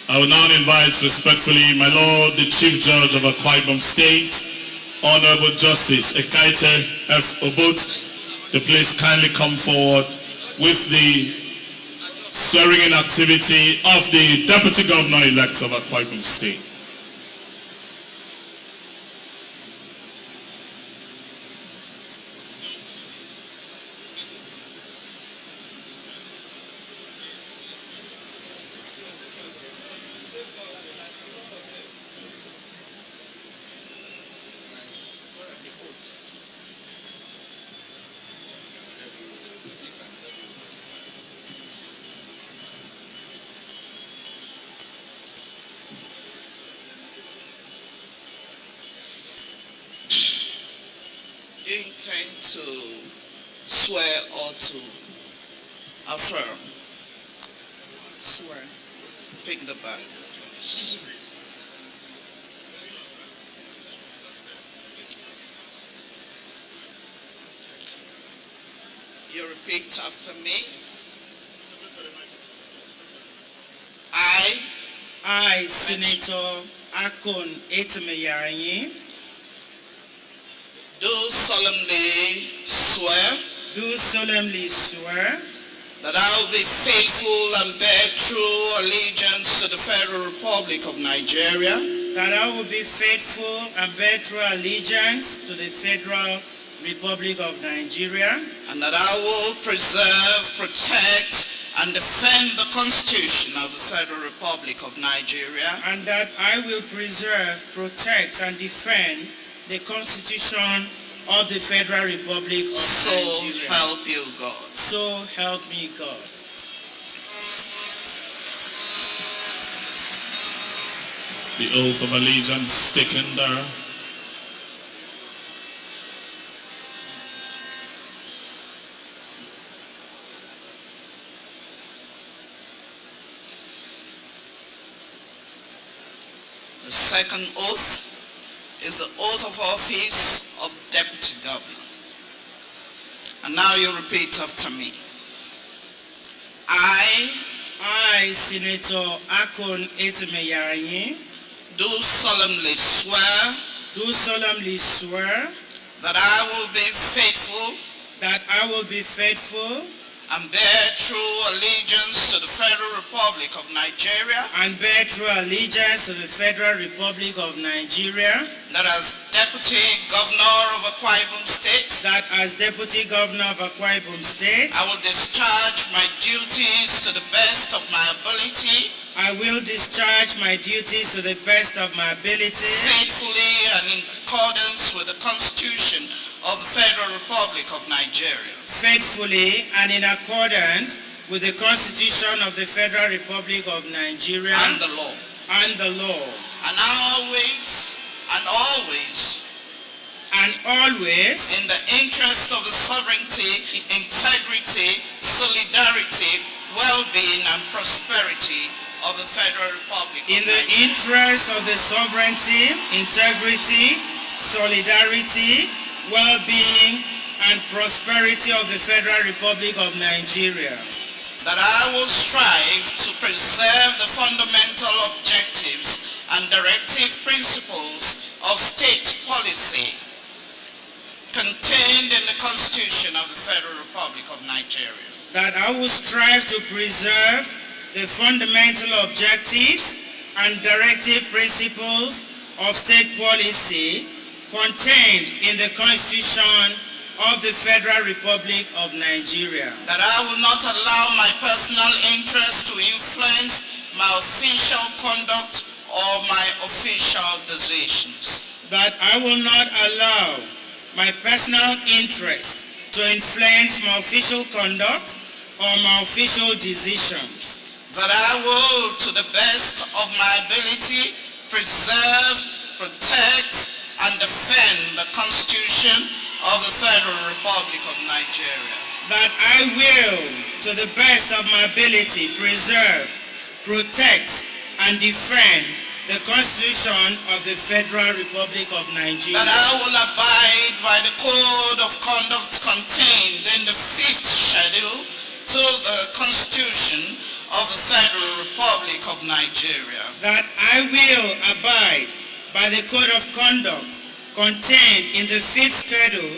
I will now invite respectfully my Lord, the Chief Judge of Akwa Ibom State, Honorable Justice Ekaite F. Obot, to please kindly come forward with the swearing-in activity of the Deputy Governor-elect of Akwa Ibom State. You intend to swear or to affirm? Swear. Pick the bag, please. You repeat after me. I, Senator Akon Eyankenyi, do solemnly swear that I will be faithful and bear true allegiance to the Federal Republic of Nigeria, that I will be faithful and bear true allegiance to the Federal Republic of Nigeria, and that I will preserve, protect, and defend the Constitution of the Federal Republic of Nigeria, and that I will preserve, protect, and defend the Constitution of the Federal Republic of Nigeria. So help you God. So help me God. The oath of allegiance taken there. The second oath is the oath of office of Deputy Governor. And now you repeat after me. I, Senator Akon Eyankenyi, do solemnly swear that I will be faithful and bear true allegiance to the Federal Republic of Nigeria, that as Deputy Governor of Akwa Ibom State, I will discharge my duties to the best of my ability, faithfully and in accordance with the Constitution of the Federal Republic of Nigeria, and the law. And always, in the interest of the sovereignty, integrity, solidarity, well-being, and prosperity of the Federal Republic of Nigeria, that I will strive to preserve the fundamental objectives and directive principles of state policy contained in the Constitution of the Federal Republic of Nigeria. That I will strive to preserve the fundamental objectives and directive principles of state policy contained in the Constitution of the Federal Republic of Nigeria. That I will not allow my personal interest to influence my official conduct or my official decisions. That I will not allow my personal interest to influence my official conduct or my official decisions. That I will, to the best of my ability, preserve, protect, and defend the Constitution of the Federal Republic of Nigeria. That I will, to the best of my ability, preserve, protect, and defend the Constitution of the Federal Republic of Nigeria. That I will abide by the Code of Conduct contained in the 5th Schedule to the Constitution of the Federal Republic of Nigeria. That I will abide by the Code of Conduct contained in the 5th Schedule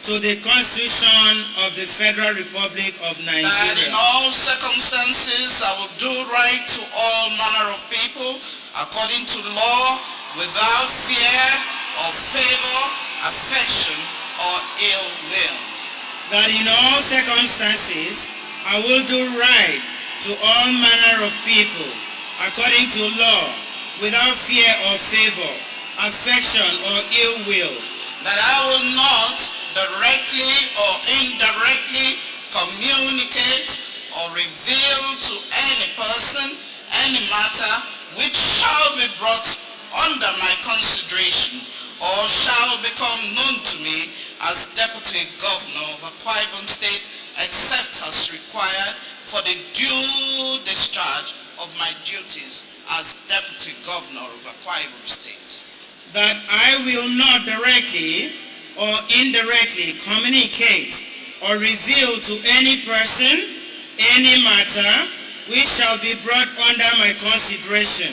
to the Constitution of the Federal Republic of Nigeria. That in all circumstances I will do right to all manner of people according to law, without fear or favor, affection or ill will. That in all circumstances I will do right to all manner of people according to law, without fear or favor, affection or ill will. That I will not directly or indirectly communicate or reveal to any person any matter which shall be brought under my consideration or shall become known to me as Deputy Governor of Akwa Ibom State, except as required for the due discharge of my duties as Deputy Governor of Akwa Ibom State. That I will not directly or indirectly communicate or reveal to any person any matter which shall be brought under my consideration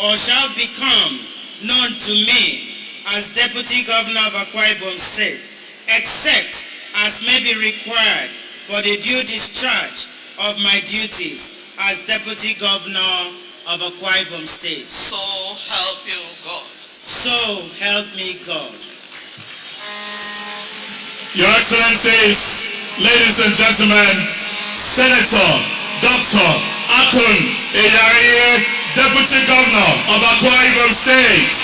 or shall become known to me as Deputy Governor of Akwa Ibom State, except as may be required for the due discharge of my duties as Deputy Governor of Akwa Ibom State. So help you God. So help me God. Your Excellencies, ladies and gentlemen, Senator Dr. Akon Eyankenyi, Deputy Governor of Akwa Ibom State.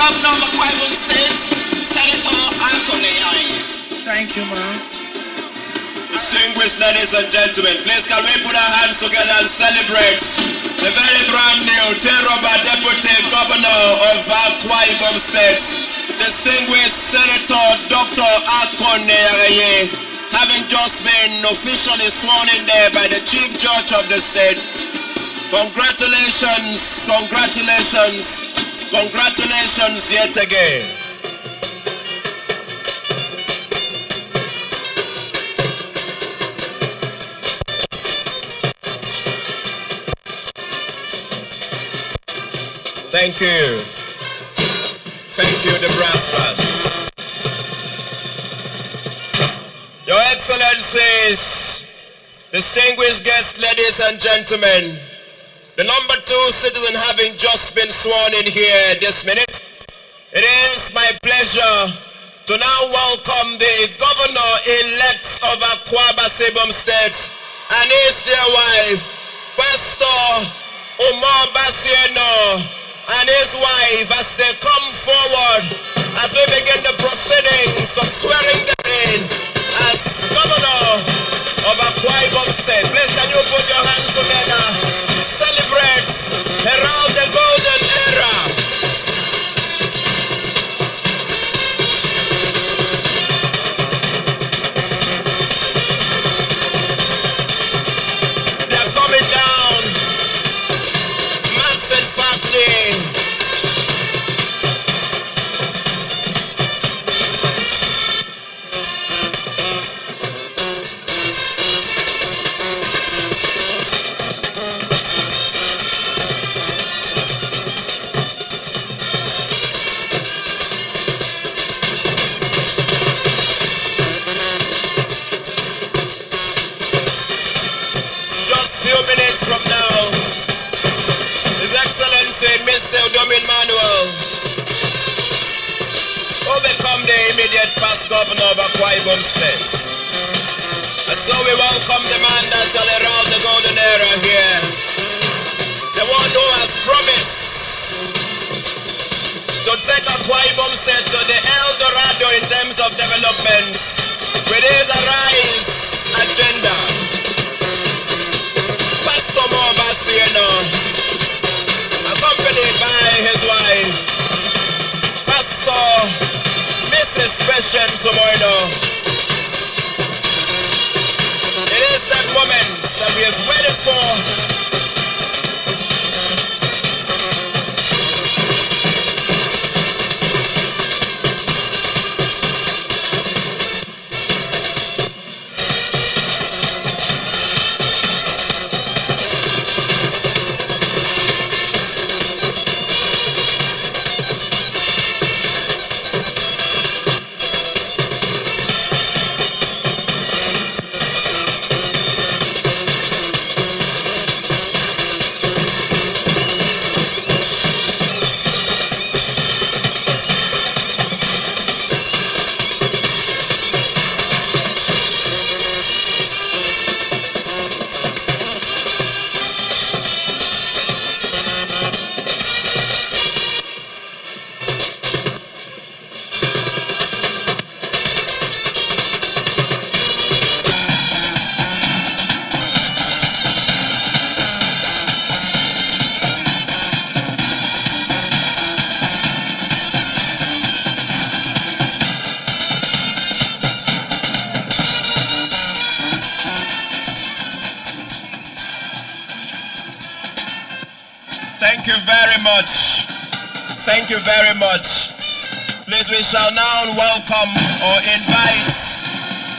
Governor of Akwa Ibom State, Senator Akon Eyankenyi. Thank you, ma'am. Distinguished ladies and gentlemen, please can we put our hands together and celebrate the very brand new Teroba Deputy Governor of Akwa Ibom State, distinguished Senator Dr. Akon Eyankenyi, having just been officially sworn in there by the Chief Judge of the state. Congratulations, congratulations, congratulations yet again. Thank you. Thank you, the brass band. Your Excellencies, distinguished guests, ladies and gentlemen, the number 2 citizen having just been sworn in here this minute, it is my pleasure to now welcome the Governor-elect of Akwa Ibom State and his dear wife, Pastor Umo Eno, and his wife as they come forward as we begin the proceedings of swearing them in as Governor of Akwa Ibom State. Please can you put your hands together? Celebrate, herald the golden era. They're coming down. Max and Fatley. From now, His Excellency Mr. Domin Manuel will become the immediate past governor of Akwa Ibom State. And so we welcome the man that shall herald the golden era here, the one who has promised to take Akwa Ibom State to the El Dorado in terms of development with his Arise agenda. Accompanied by his wife, Pastor Mrs. Patience Umo Eno. It is that moment that we have waited for. Thank you very much. Thank you very much. Please, we shall now welcome or invite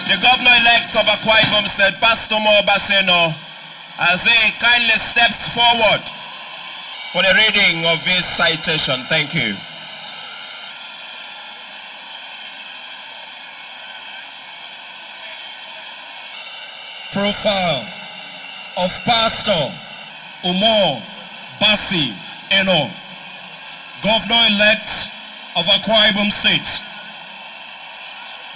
the Governor-elect of Akwa Ibom State, Pastor Umo Eno, as he kindly steps forward for the reading of his citation. Thank you. Profile of Pastor Umo Eno, Governor-elect of Akwa Ibom State.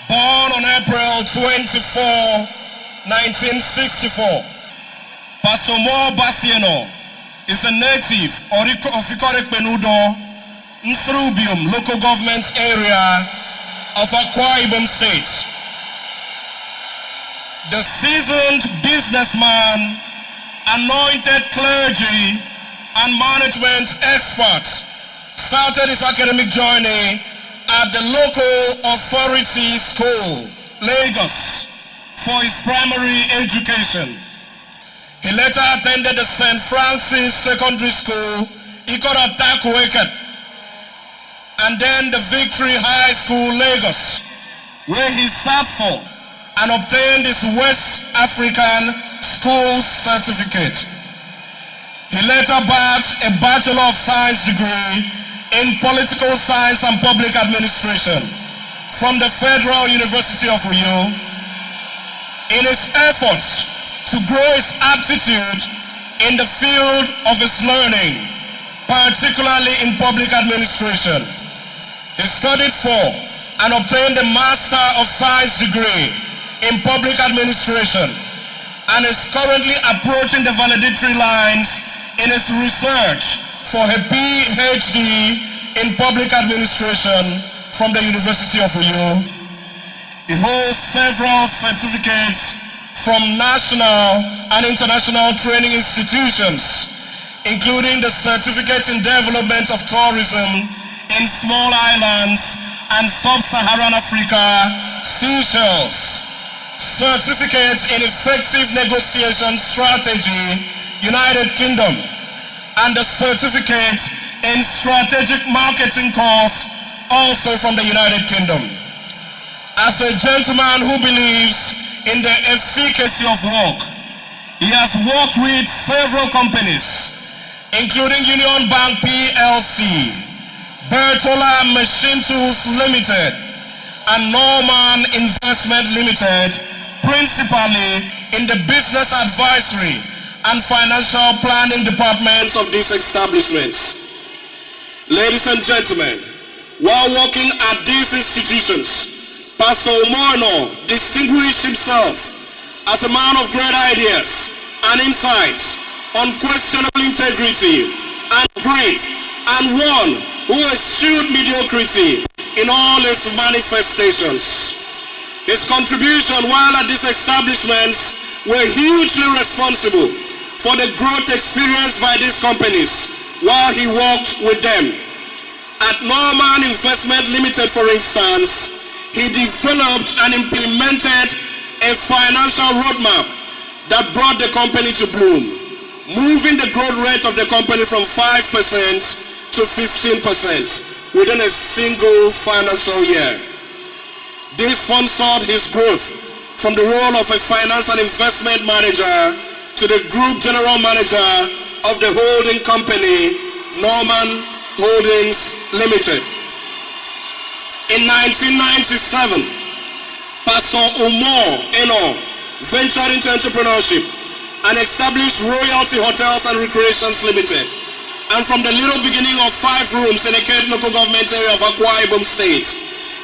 Born on April 24, 1964, Pastor Umo Eno is a native of Ikore Penudo Nsurubium local government area of Akwa Ibom State. The seasoned businessman, anointed clergy, and management experts started his academic journey at the local authority school, Lagos, for his primary education. He later attended the St. Francis Secondary School, Ikoratak, and then the Victory High School, Lagos, where he sat for and obtained his West African School Certificate. He later bagged a Bachelor of Science degree in Political Science and Public Administration from the Federal University of Uyo. In his efforts to grow his aptitude in the field of his learning, particularly in public administration, he studied for and obtained a Master of Science degree in Public Administration and is currently approaching the valedictory lines in his research for a PhD in Public Administration from the University of Uyo. He holds several certificates from national and international training institutions, including the Certificate in Development of Tourism in Small Islands and Sub-Saharan Africa, Seychelles, Certificate in Effective Negotiation Strategy, United Kingdom, and the Certificate in Strategic Marketing course, also from the United Kingdom. As a gentleman who believes in the efficacy of work, he has worked with several companies, including Union Bank PLC, Bertola Machine Tools Limited, and Norman Investment Limited, principally in the business advisory and financial planning departments of these establishments. Ladies and gentlemen, while working at these institutions, Pastor Umo Eno distinguished himself as a man of great ideas and insights, unquestionable integrity and grace, and one who eschewed mediocrity in all its manifestations. His contribution while at these establishments were hugely responsible for the growth experienced by these companies while he worked with them. At Norman Investment Limited, for instance, he developed and implemented a financial roadmap that brought the company to bloom, moving the growth rate of the company from 5% to 15% within a single financial year. This sponsored his growth from the role of a finance and investment manager to the group general manager of the holding company, Norman Holdings Limited. In 1997, Pastor Umo Eno ventured into entrepreneurship and established Royalty Hotels and Recreations Limited. And from the little beginning of 5 rooms in a local government area of Akwa Ibom State,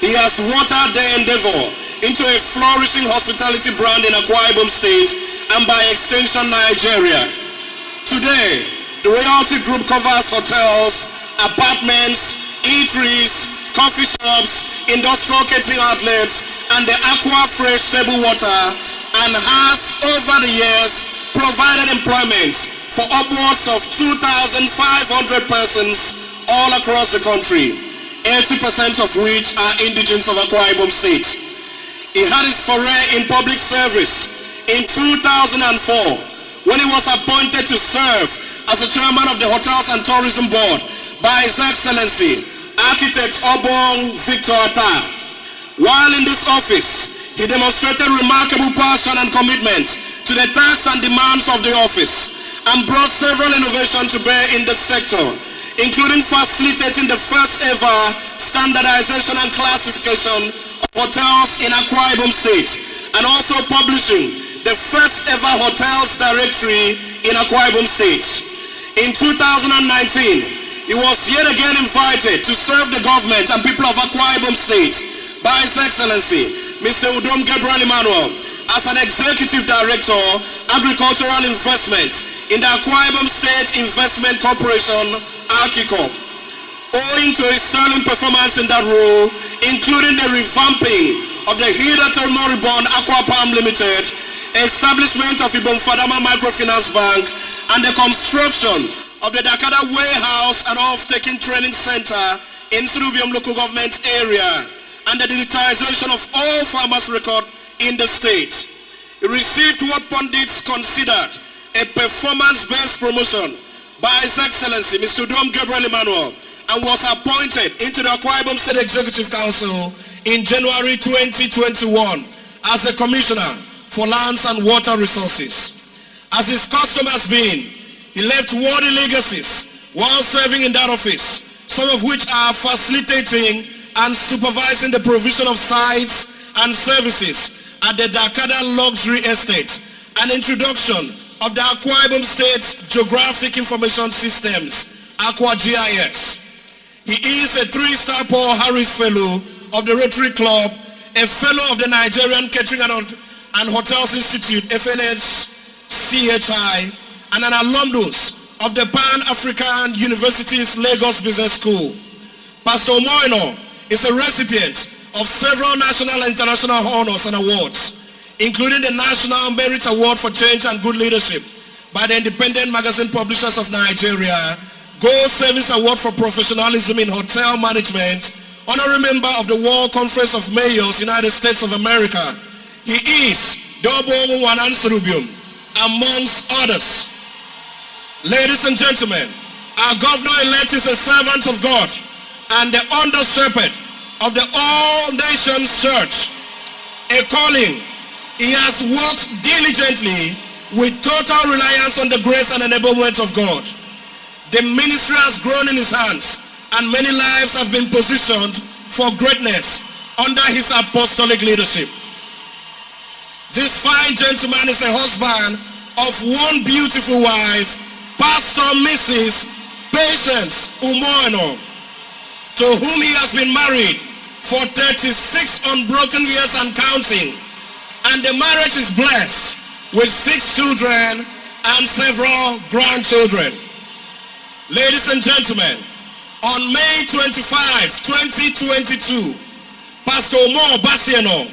he has watered their endeavor into a flourishing hospitality brand in Akwa Ibom State and by extension Nigeria. Today, the Royalty Group covers hotels, apartments, eateries, coffee shops, industrial catering outlets, and the Aqua Fresh table water, and has over the years provided employment for upwards of 2,500 persons all across the country, 80% of which are indigents of Akwa Ibom State. He had his foray in public service in 2004 when he was appointed to serve as the chairman of the Hotels and Tourism Board by His Excellency Architect Obong Victor Atta. While in this office, he demonstrated remarkable passion and commitment to the tasks and demands of the office and brought several innovations to bear in the sector, including facilitating the first ever standardization and classification of hotels in Akwa Ibom State and also publishing the first ever hotels directory in Akwa Ibom State. In 2019, he was yet again invited to serve the government and people of Akwa Ibom State by His Excellency Mr. Udom Gabriel Emmanuel as an Executive Director, Agricultural Investment in the Akwa Ibom State Investment Corporation, AkiCorp. owing to his sterling performance in that role, including the revamping of the hitherto moribund Akwa Palm Limited, establishment of Ibom Fadama Microfinance Bank, and the construction of the Dakada Warehouse and Off-Taking Training Center in Surubium local government area, and the digitization of all farmers' record in the state. He received what pundits considered a performance-based promotion by His Excellency Mr. Dom Gabriel Emmanuel, and was appointed into the Akwa Ibom State Executive Council in January 2021 as the Commissioner for Lands and Water Resources. As his custom has been, he left worthy legacies while serving in that office, some of which are facilitating and supervising the provision of sites and services at the Dakada Luxury Estate and introduction of the Akwa Ibom State Geographic Information Systems, Akwa GIS. He is a 3-star Paul Harris Fellow of the Rotary Club, a Fellow of the Nigerian Catering and Hotels Institute, FNH-CHI, and an alumnus of the Pan-African University's Lagos Business School. Pastor Umo Eno is a recipient of several national and international honors and awards, including the National Merit Award for Change and Good Leadership by the Independent Magazine Publishers of Nigeria, Gold Service Award for Professionalism in Hotel Management, honorary member of the World Conference of Mayors, United States of America. He is Dobo Wanan Serubium, amongst others. Ladies and gentlemen, our governor-elect is a servant of God and the under-shepherd of the All Nations Church, a calling he has worked diligently with total reliance on the grace and enablement of God. The ministry has grown in his hands and many lives have been positioned for greatness under his apostolic leadership. This fine gentleman is a husband of one beautiful wife, Pastor Mrs. Patience Umo Eno, to whom he has been married for 36 unbroken years and counting, and the marriage is blessed with 6 children and several grandchildren. Ladies and gentlemen, on May 25, 2022, Pastor Umo Eno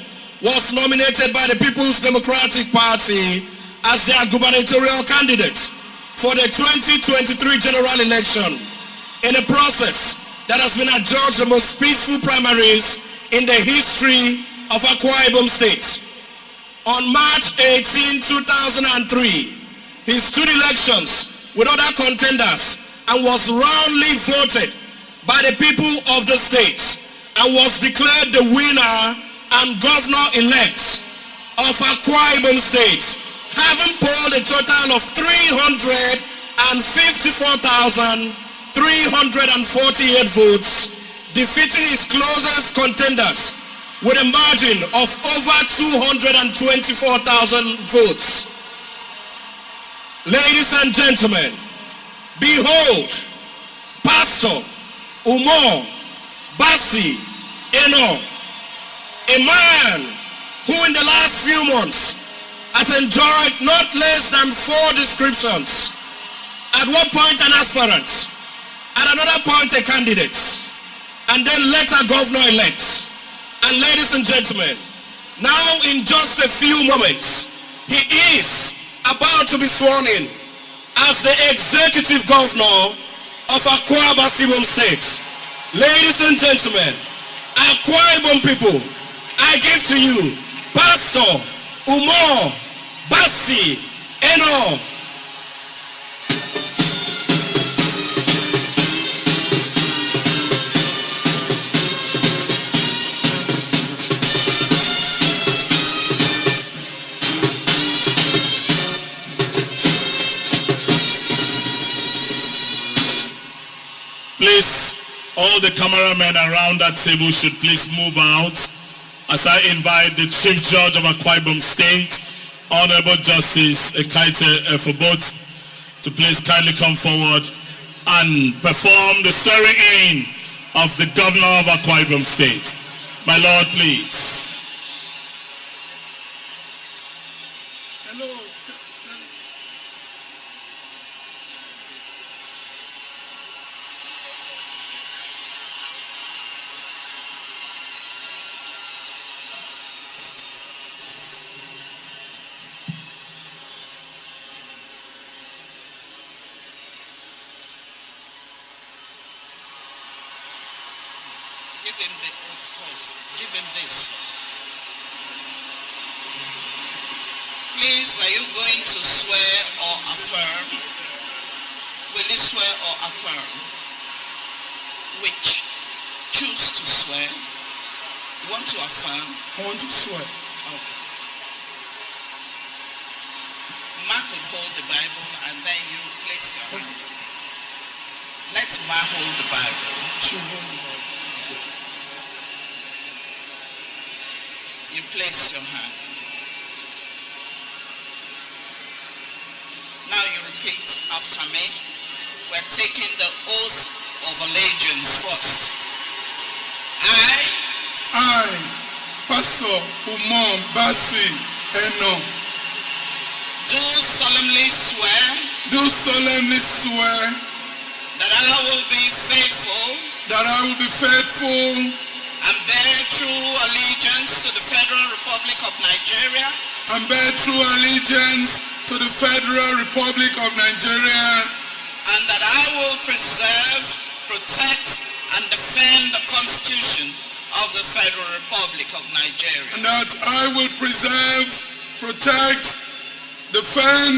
was nominated by the People's Democratic Party as their gubernatorial candidate for the 2023 general election, in a process that has been adjudged the most peaceful primaries in the history of Akwa Ibom State. On March 18, 2003, he stood elections with other contenders and was roundly voted by the people of the state and was declared the winner and governor-elect of Akwa Ibom State, having polled a total of 354,348 votes, defeating his closest contenders with a margin of over 224,000 votes. Ladies and gentlemen, behold, Pastor Umo Eno, a man who in the last few months has enjoyed not less than 4 descriptions. At one point an aspirant, at another point a candidate, and then later governor-elect. And ladies and gentlemen, now in just a few moments, he is about to be sworn in as the executive governor of Akwa Ibom State. Ladies and gentlemen, Akwa Ibom people, I give to you Pastor Umo Eno. Please, all the cameramen around that table should please move out as I invite the Chief Judge of Akwa Ibom State, Honorable Justice Ekaite Efobot, to please kindly come forward and perform the swearing in of the Governor of Akwa Ibom State. My Lord, please. first. Give him this first. Please, are you going to swear or affirm? Will you swear or affirm? Which? Choose to swear. You want to affirm? I want to swear. Okay. Mark will hold the Bible and then you place your hand on it. Let Ma hold the Bible. She will hold the Bible. You place your hand. Now you repeat after me. We're taking the oath of allegiance first. I, Pastor Umo Eno, do solemnly swear that I will be faithful and bear true allegiance to the Federal Republic of Nigeria and bear true allegiance to the Federal Republic of Nigeria, and that I will preserve, protect, and defend the Constitution of the Federal Republic of Nigeria. and that I will preserve, protect, defend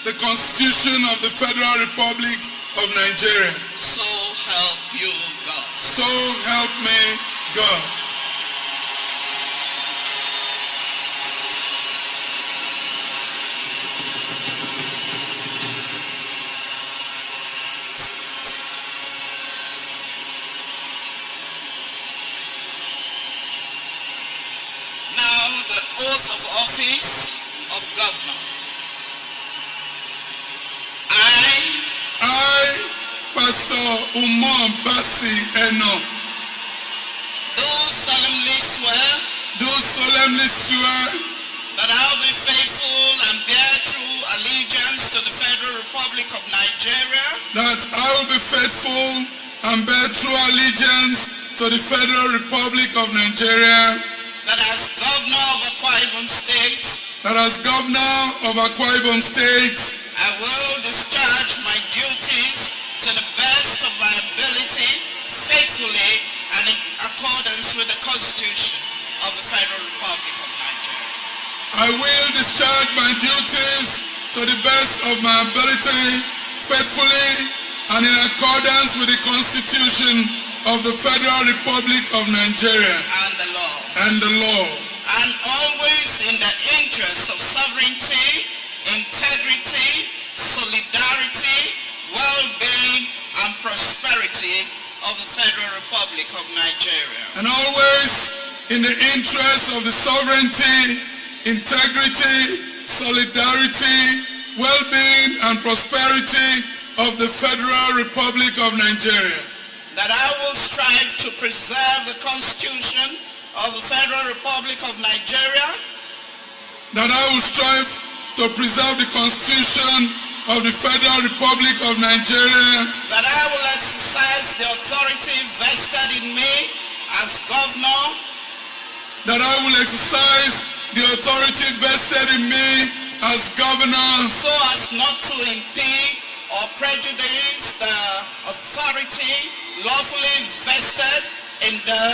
the Constitution of the Federal Republic of Nigeria. So help you God. So help me God. Now the oath of office of governor. I, Pastor Umo Eno, Do solemnly swear that I will be faithful and bear true allegiance to the Federal Republic of Nigeria, that I will be faithful and bear true allegiance to the Federal Republic of Nigeria, that as governor of Akwa Ibom State, that as governor of Akwa Ibom State, I will discharge my duties to the best of my ability, faithfully and in accordance with the Constitution of the Federal Republic of Nigeria. I will discharge my duties to the best of my ability, faithfully and in accordance with the Constitution of the Federal Republic of Nigeria And the law. and the law, And always in the interest of sovereignty, integrity, solidarity, well-being, and prosperity of the Federal Republic of Nigeria. and always in the interest of the sovereignty, integrity, solidarity, well-being, and prosperity of the Federal Republic of Nigeria. That I will strive to preserve the Constitution of the Federal Republic of Nigeria, That I will strive to preserve the Constitution of the Federal Republic of Nigeria. that I will exercise the authority vested in me as governor, That I will exercise the authority vested in me as governor, so as not to impede or prejudice the authority lawfully vested in the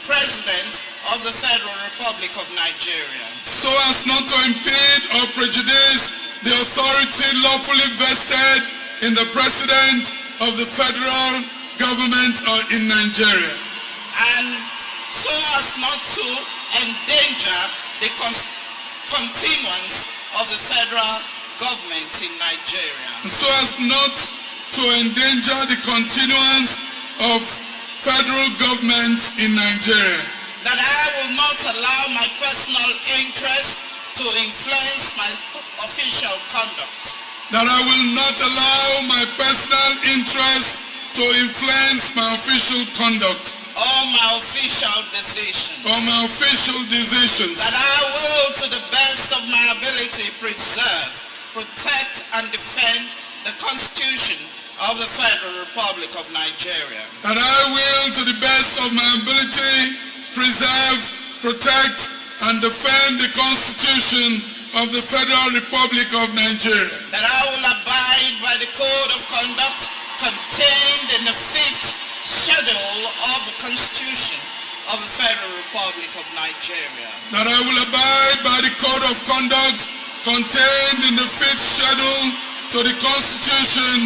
President of the Federal Republic of Nigeria. so as not to impede or prejudice the authority lawfully vested in the President of the Federal Government in Nigeria. And so as not to endanger the continuance of the federal government in Nigeria. And so as not to endanger the continuance of federal government in Nigeria. That I will not allow my personal interest to influence my official conduct. That I will not allow my personal interest to influence my official conduct Or my official decisions. or my official decisions. That I will, to the best of my ability, preserve, protect, and defend the Constitution of the Federal Republic of Nigeria. That I will, to the best of my ability, preserve, protect, and defend the Constitution of the Federal Republic of Nigeria. That I will abide by the code of conduct contained in the 5th schedule of the Constitution of the Federal Nigeria, that I will abide by the code of conduct contained in the 5th schedule to the Constitution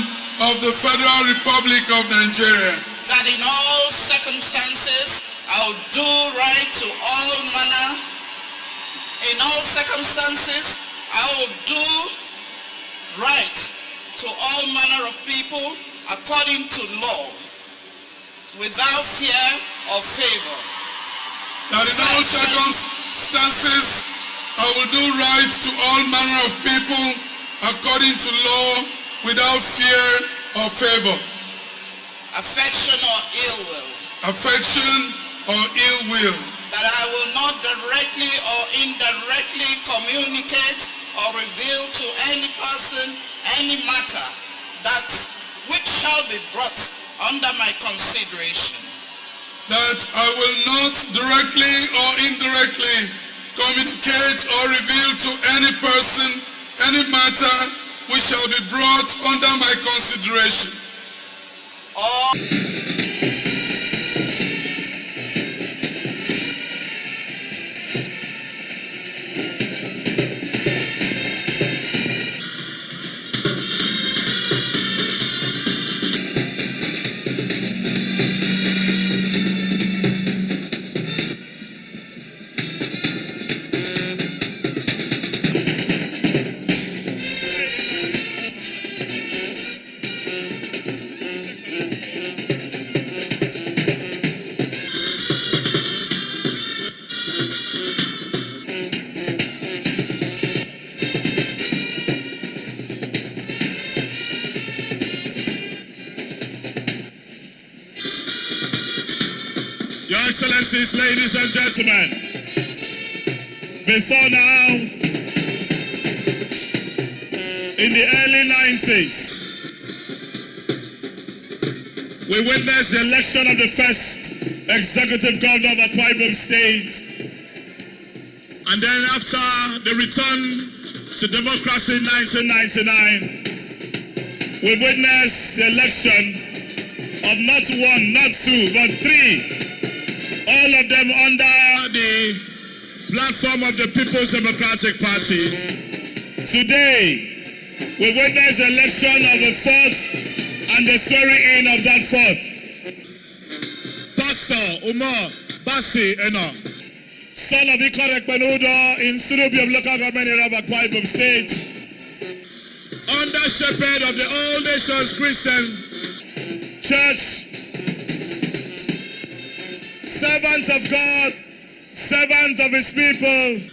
of the Federal Republic of Nigeria, that in all circumstances I will do right to all manner. In all circumstances I will do right to all manner of people according to law, without fear or favor. that in all circumstances I will do right to all manner of people according to law, without fear or favor, Affection or ill will. affection or ill will, That I will not directly or indirectly communicate or reveal to any person any matter that which shall be brought under my consideration. that I will not directly or indirectly communicate or reveal to any person any matter which shall be brought under my consideration, Or Your Excellencies, ladies and gentlemen, before now, in the early 90s, we witnessed the election of the first executive governor of Akwa Ibom State. And then after the return to democracy in 1999, we witnessed the election of not one, not two, but three. All of them under the platform of the People's Democratic Party. Today, we witness the election of the fourth and the swearing-in of that fourth. Pastor Umo Eno, son of Ikore in Surubi of local government area of Akwa Ibom State, under shepherd of the All Nations Christian Church, servants of God, servants of his people.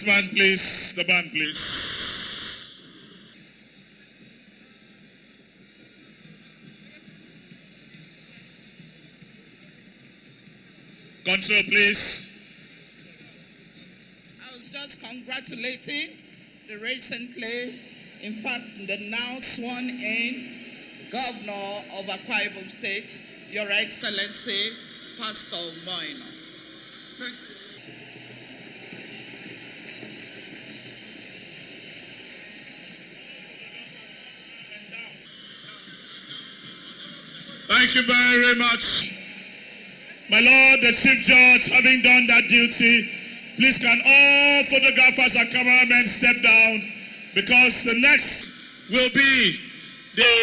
Man, please, the band, please. Control, please. I was just congratulating the recently, in fact, the now sworn-in governor of Akwa Ibom State, Your Excellency, Pastor Umo Eno. Thank you very much. My Lord, the Chief Judge, having done that duty, please can all photographers and cameramen step down, because the next will be the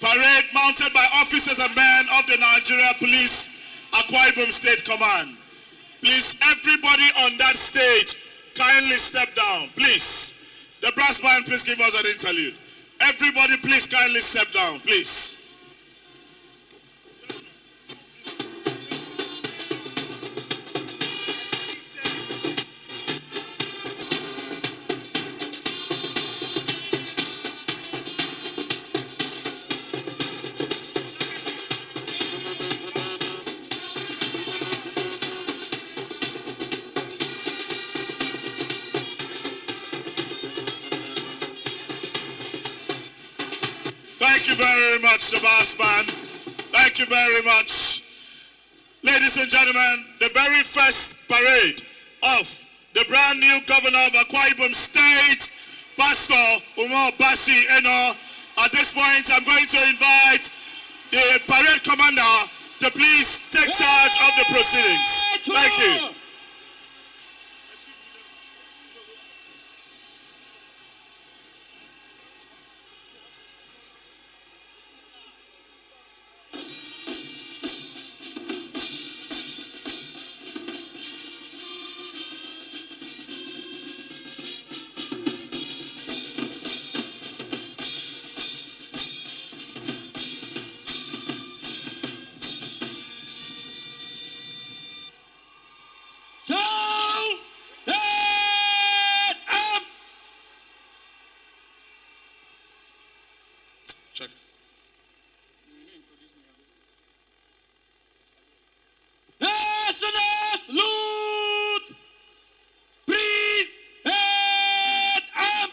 parade mounted by officers and men of the Nigeria Police Akwa Ibom State Command. Please, everybody on that stage, kindly step down, please. The brass band, please give us an interlude. Everybody, please kindly step down, please. very much, the brass band. Thank you very much. Ladies and gentlemen, the very first parade of the brand new governor of Akwa Ibom State, Pastor Umo Eno. At this point, I'm going to invite the parade commander to please take charge of the proceedings. Thank you. Check. Nationals, loot, breathe, head up.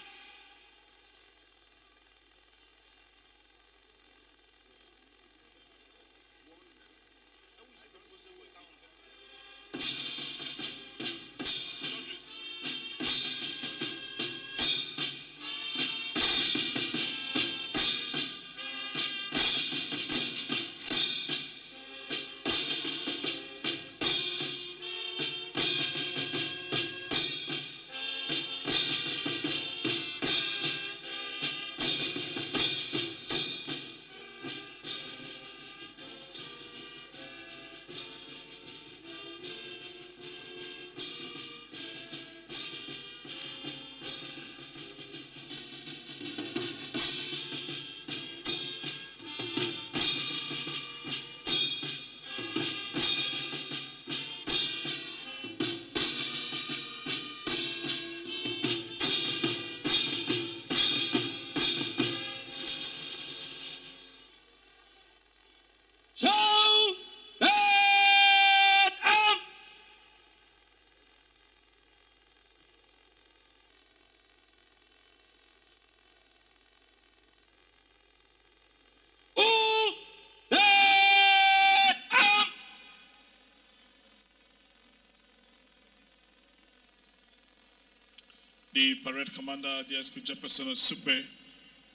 The parade commander, DSP Jefferson Osupe,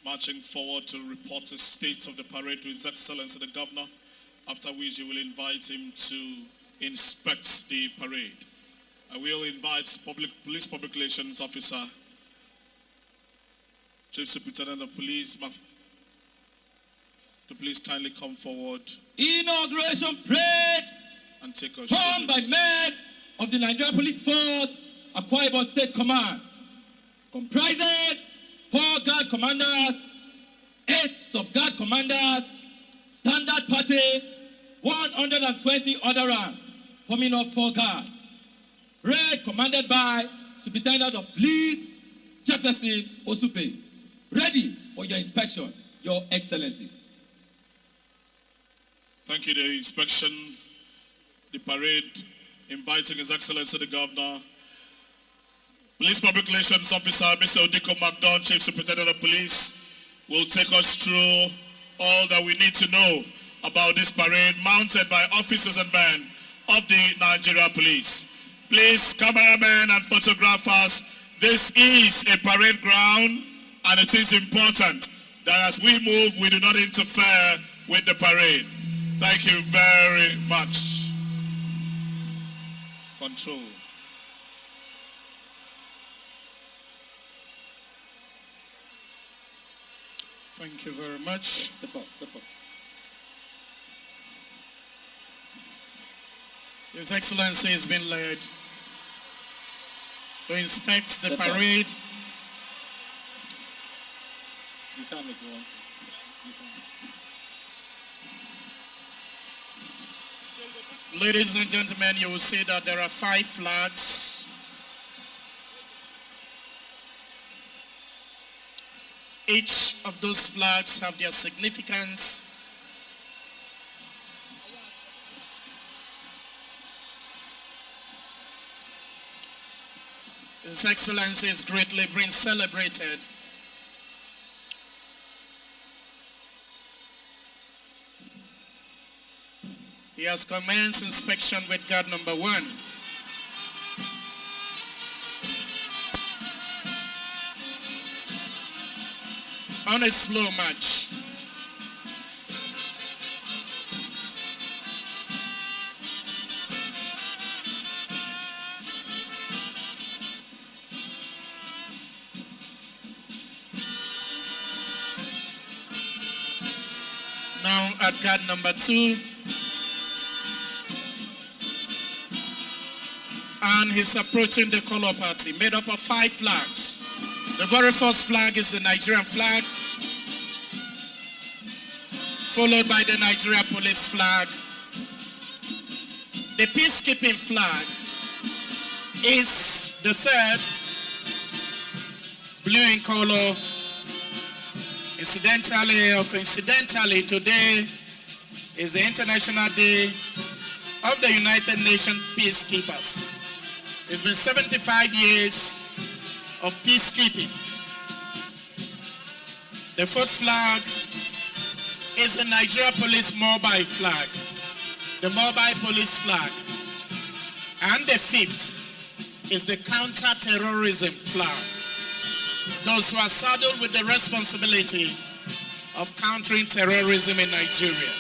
marching forward to report the state of the parade to His Excellency the Governor, after which you will invite him to inspect the parade. I will invite Police Public Relations Officer, Chief Superintendent of Police, to please kindly come forward. Inauguration parade and take us formed by men of the Nigerian Police Force, Akwa Ibom State Command, comprising 4 guard commanders, 8 sub-guard commanders, standard party, 120 other ranks, forming up 4 guards. Parade commanded by Superintendent of Police, Jefferson Osupe. Ready for your inspection, Your Excellency. Thank you. The inspection, the parade, inviting His Excellency the Governor, Police Public Relations Officer, Mr. Odiko McDon, Chief Superintendent of Police, will take us through all that we need to know about this parade, mounted by officers and men of the Nigeria Police. Please, cameramen and photographers, this is a parade ground, and it is important that as we move, we do not interfere with the parade. Thank you very much. Control. Thank you very much. Step up. His Excellency has been led to inspect the parade. You can if you want to. Ladies and gentlemen, you will see that there are 5 flags. Each of those flags have their significance. His Excellency is greatly being celebrated He has commenced inspection with guard number 1. On a slow march. Now at guard number 2. And he's approaching the color party, made up of 5 flags. The very first flag is the Nigerian flag, followed by the Nigeria police flag. The peacekeeping flag is the third, blue in color. Incidentally or coincidentally, today is the International Day of the United Nations Peacekeepers. It's been 75 years of peacekeeping. The fourth flag is the Nigeria Police Mobile flag, the mobile police flag. And the fifth is the counter-terrorism flag. Those who are saddled with the responsibility of countering terrorism in Nigeria.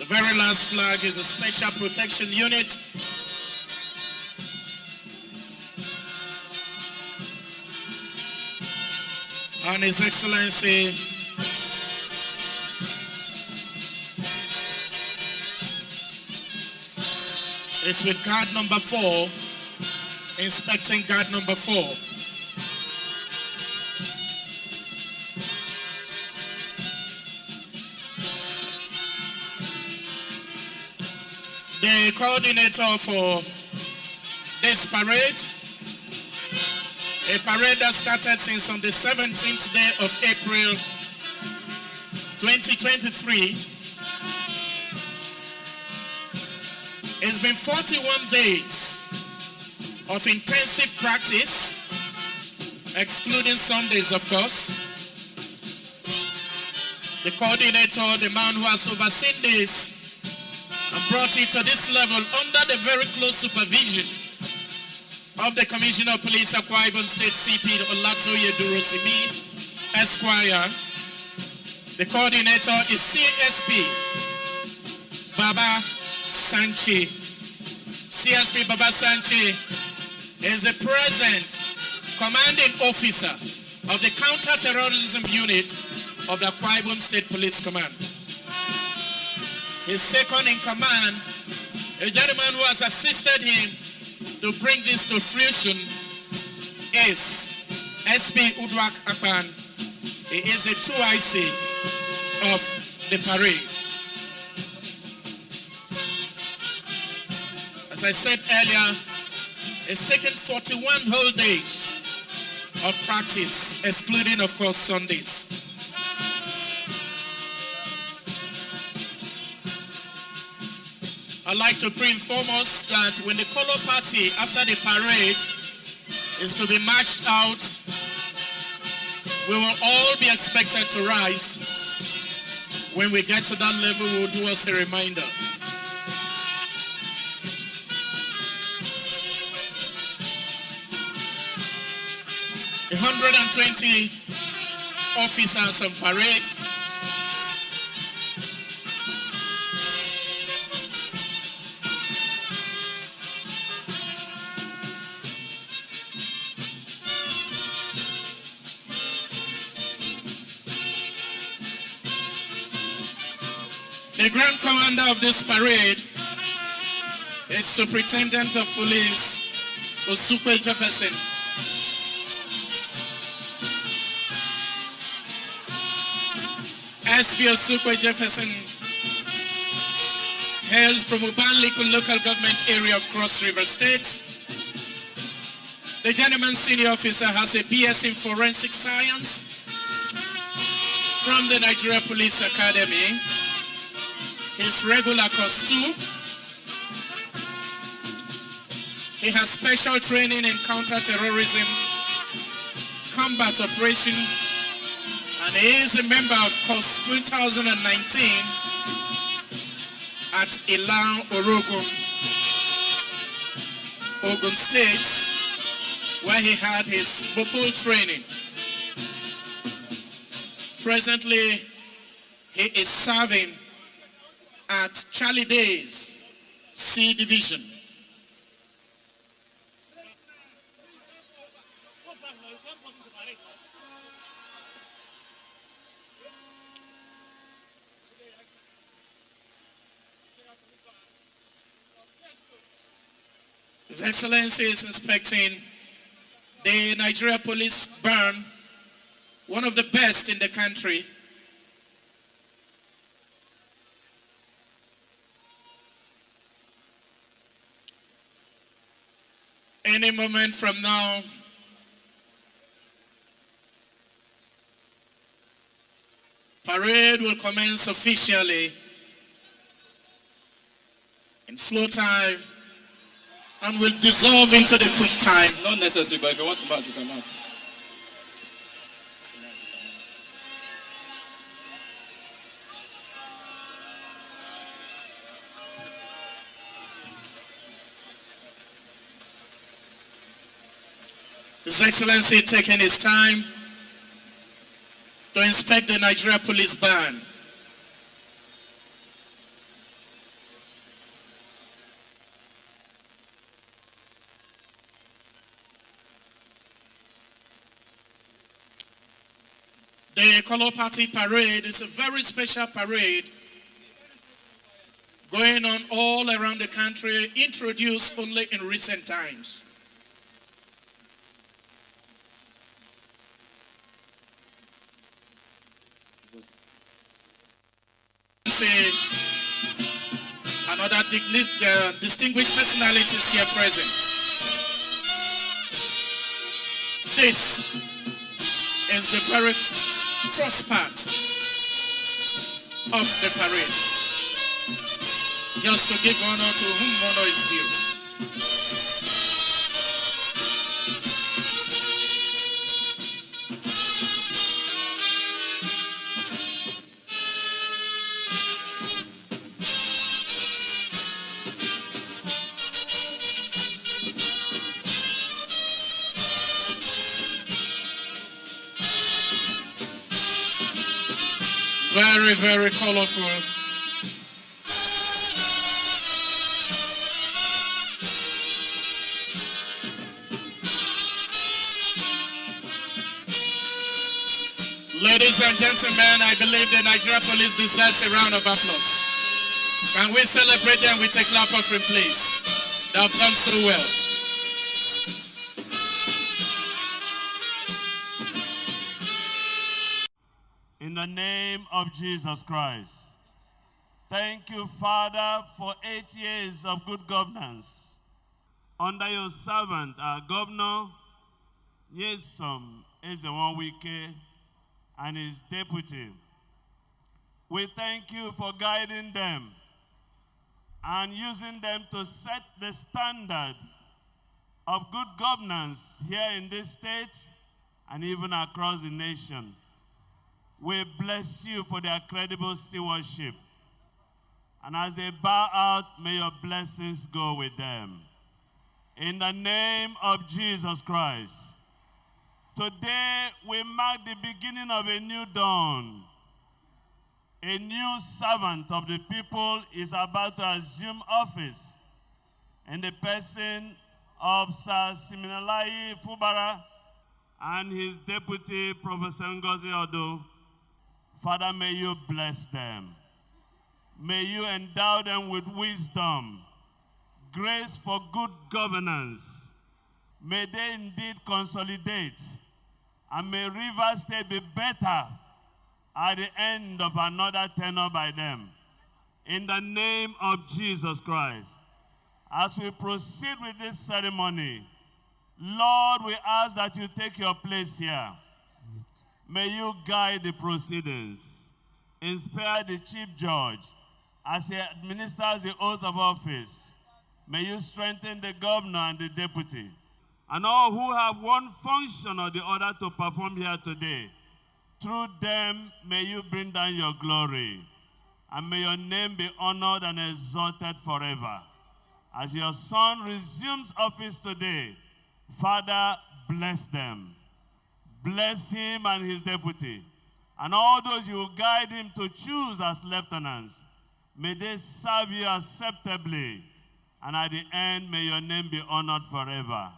The very last flag is a Special Protection Unit. And His Excellency is with guard number 4, inspecting guard number 4. The coordinator for this parade, a parade that started since on the 17th day of April 2023, it's been 41 days of intensive practice, excluding Sundays, of course. The coordinator, the man who has overseen this and brought it to this level under the very close supervision of the Commissioner of Police, Akwa Ibom State CP Olatoye Durosimi, Esquire. The coordinator is CSP Baba Sanchi. CSP Baba Sanchi is the present commanding officer of the counter-terrorism unit of the Akwa Ibom State Police Command. His second in command, a gentleman who has assisted him to bring this to fruition, is SP Udwak Akpan. He is the 2IC of the parade. As I said earlier, it's taken 41 whole days of practice, excluding, of course, Sundays. I'd like to pre-inform us that when the color party after the parade is to be marched out, we will all be expected to rise. When we get to that level, we'll do us a reminder. The 120 officers on parade. The Grand Commander of this parade is Superintendent of Police Osukwe Jefferson. SP Osukwe Jefferson hails from Ubanliku local government area of Cross River State. The gentleman senior officer has a BS in Forensic Science from the Nigeria Police Academy. His regular course 2. He has special training in counter-terrorism, combat operation, and And he is a member of COS 2019 at Ilan Orogun, Ogun State, where he had his vocal training. Presently, he is serving at Charlie Day's C Division. His Excellency is inspecting the Nigeria Police Barn, one of the best in the country. Any moment from now, parade will commence officially in slow time and will dissolve into the quick time. Not necessary, but if you want to march, you can march. His Excellency taking his time to inspect the Nigeria Police Band. The Color Party Parade is a very special parade going on all around the country, introduced only in recent times. Another distinguished personalities here present. This is the very first part of the parade, just to give honor to whom honor is due. Very, very colorful. Ladies and gentlemen, I believe the Nigeria Police deserves a round of applause. Can we celebrate them with a clap offering, please? They have done so well. In the name of Jesus Christ. Thank you, Father, for 8 years of good governance. Under your servant, our governor, Nyesom Wike, and his deputy. We thank you for guiding them and using them to set the standard of good governance here in this state and even across the nation. We bless you for their credible stewardship. And as they bow out, may your blessings go with them. In the name of Jesus Christ, today we mark the beginning of a new dawn. A new servant of the people is about to assume office in the person of Sir Siminalayi Fubara and his deputy, Professor Ngozi Odo. Father, may you bless them. May you endow them with wisdom, grace for good governance. May they indeed consolidate, and may Rivers State be better at the end of another tenure by them. In the name of Jesus Christ, as we proceed with this ceremony, Lord, we ask that you take your place here. May you guide the proceedings. Inspire the Chief Judge as he administers the oath of office. May you strengthen the governor and the deputy, and all who have one function or the other to perform here today. Through them, may you bring down your glory, and may your name be honored and exalted forever. As your son resumes office today, Father, bless them. Bless him and his deputy, and all those you will guide him to choose as lieutenants. May they serve you acceptably, and at the end, may your name be honored forever.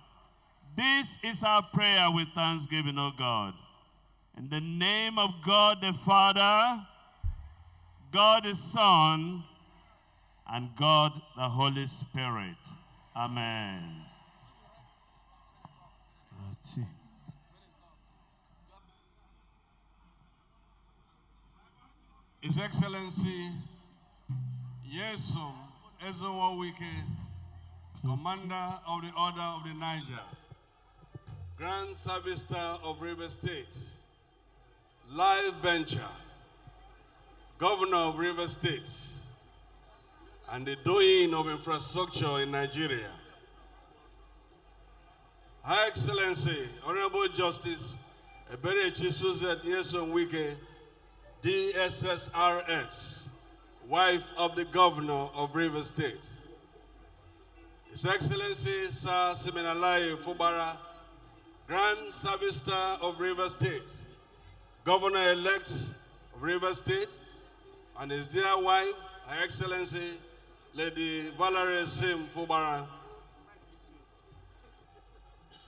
This is our prayer with thanksgiving, O God. In the name of God the Father, God the Son, and God the Holy Spirit. Amen. His Excellency Nyesom Ezenwo-Wike, Commander of the Order of the Niger, Grand Service Star of Rivers State, Live Bencher, Governor of Rivers State, and the doing of infrastructure in Nigeria. High Excellency, Honorable Justice Eberechi Suzette Nyesom-Wike, DSSRS, wife of the Governor of Rivers State. His Excellency Sir Simenalayi Fubara, Grand Service Star of Rivers State, Governor-elect of Rivers State, and his dear wife, Her Excellency Lady Valerie Sim Fubara.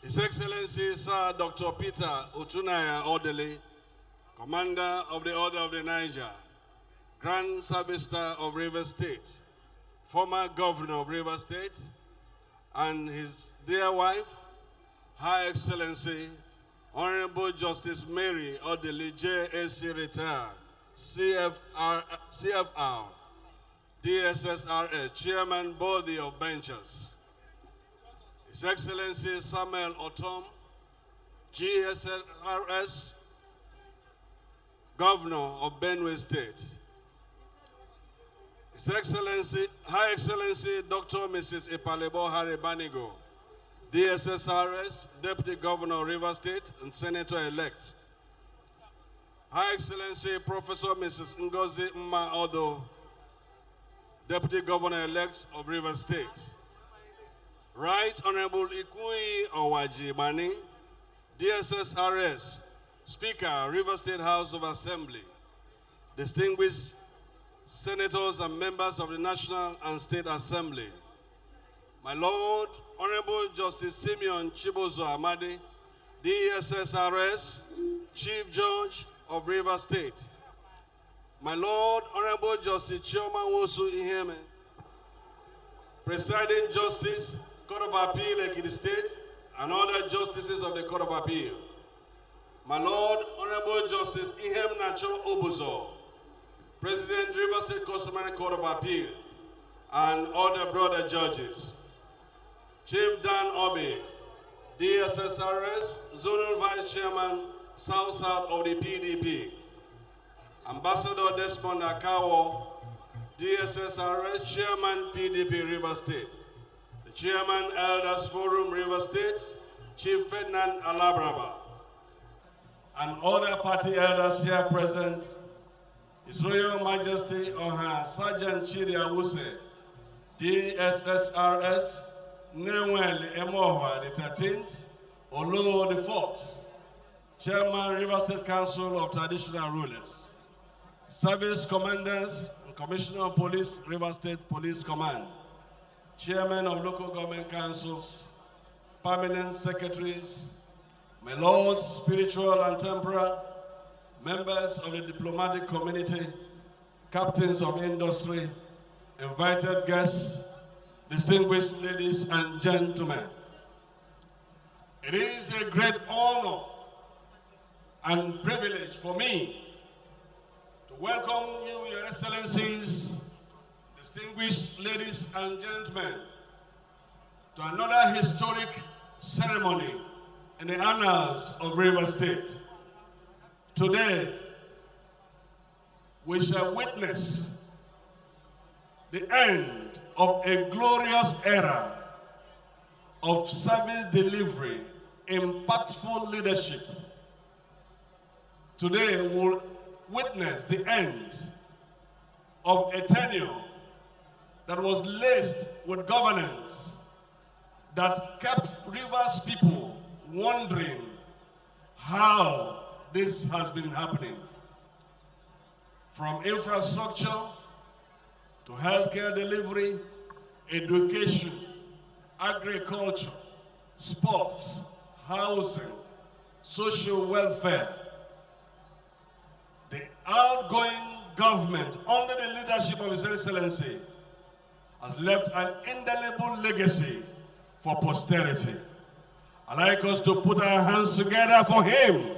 His Excellency Sir Dr. Peter Otunaya Odele, Commander of the Order of the Niger, Grand Service Star of Rivers State, former Governor of Rivers State, and his dear wife, High Excellency Honorable Justice Mary Odele JAC retired, CFR, DSSRS, Chairman Body of Benchers. His Excellency Samuel Otom, GSRS, Governor of Benue State. His Excellency, High Excellency Dr. Mrs. Ipalebo Haribanigo, DSSRS, Deputy Governor of Rivers State and Senator-elect. High Excellency Professor Mrs. Ngozi Mma Odo, Deputy Governor-elect of Rivers State. Right Honorable Ikui Owaji Bani, DSSRS, Speaker, Rivers State House of Assembly. Distinguished Senators and members of the National and State Assembly. My Lord, Honorable Justice Simeon Chibozo Amadi, DSSRS, Chief Judge of Rivers State. My Lord, Honorable Justice Chioma Wosu Iheme, Presiding Justice, Court of Appeal, Ekiti State, and other justices of the Court of Appeal. My Lord, Honorable Justice Ihem Nacho Obuzo, President, Rivers State Customary Court of Appeal, and other brother judges. Chief Dan Obi, DSSRS, Zonal Vice Chairman, South-South of the PDP. Ambassador Desmond Akawo, DSSRS, Chairman, PDP, Rivers State. The Chairman, Elders Forum, Rivers State, Chief Ferdinand Alabraba, and other party elders here present, His Royal Majesty Oha Sergeant Chidi Awuse, DSSRS, Newell Emohwa the 13th, Olo the 4th, Chairman, River State Council of Traditional Rulers, Service Commanders and Commissioner of Police, River State Police Command, Chairman of Local Government Councils, Permanent Secretaries, my lords, spiritual and temporal, members of the diplomatic community, captains of industry, invited guests, distinguished ladies and gentlemen. It is a great honor and privilege for me to welcome you, Your Excellencies, distinguished ladies and gentlemen, to another historic ceremony in the annals of Rivers State. Today, we shall witness the end of a glorious era of service delivery, impactful leadership, today will witness the end of a tenure that was laced with governance that kept Rivers people wondering how this has been happening. From infrastructure to healthcare delivery, education, agriculture, sports, housing, social welfare. The outgoing government, under the leadership of His Excellency, has left an indelible legacy for posterity. I'd like us to put our hands together for him.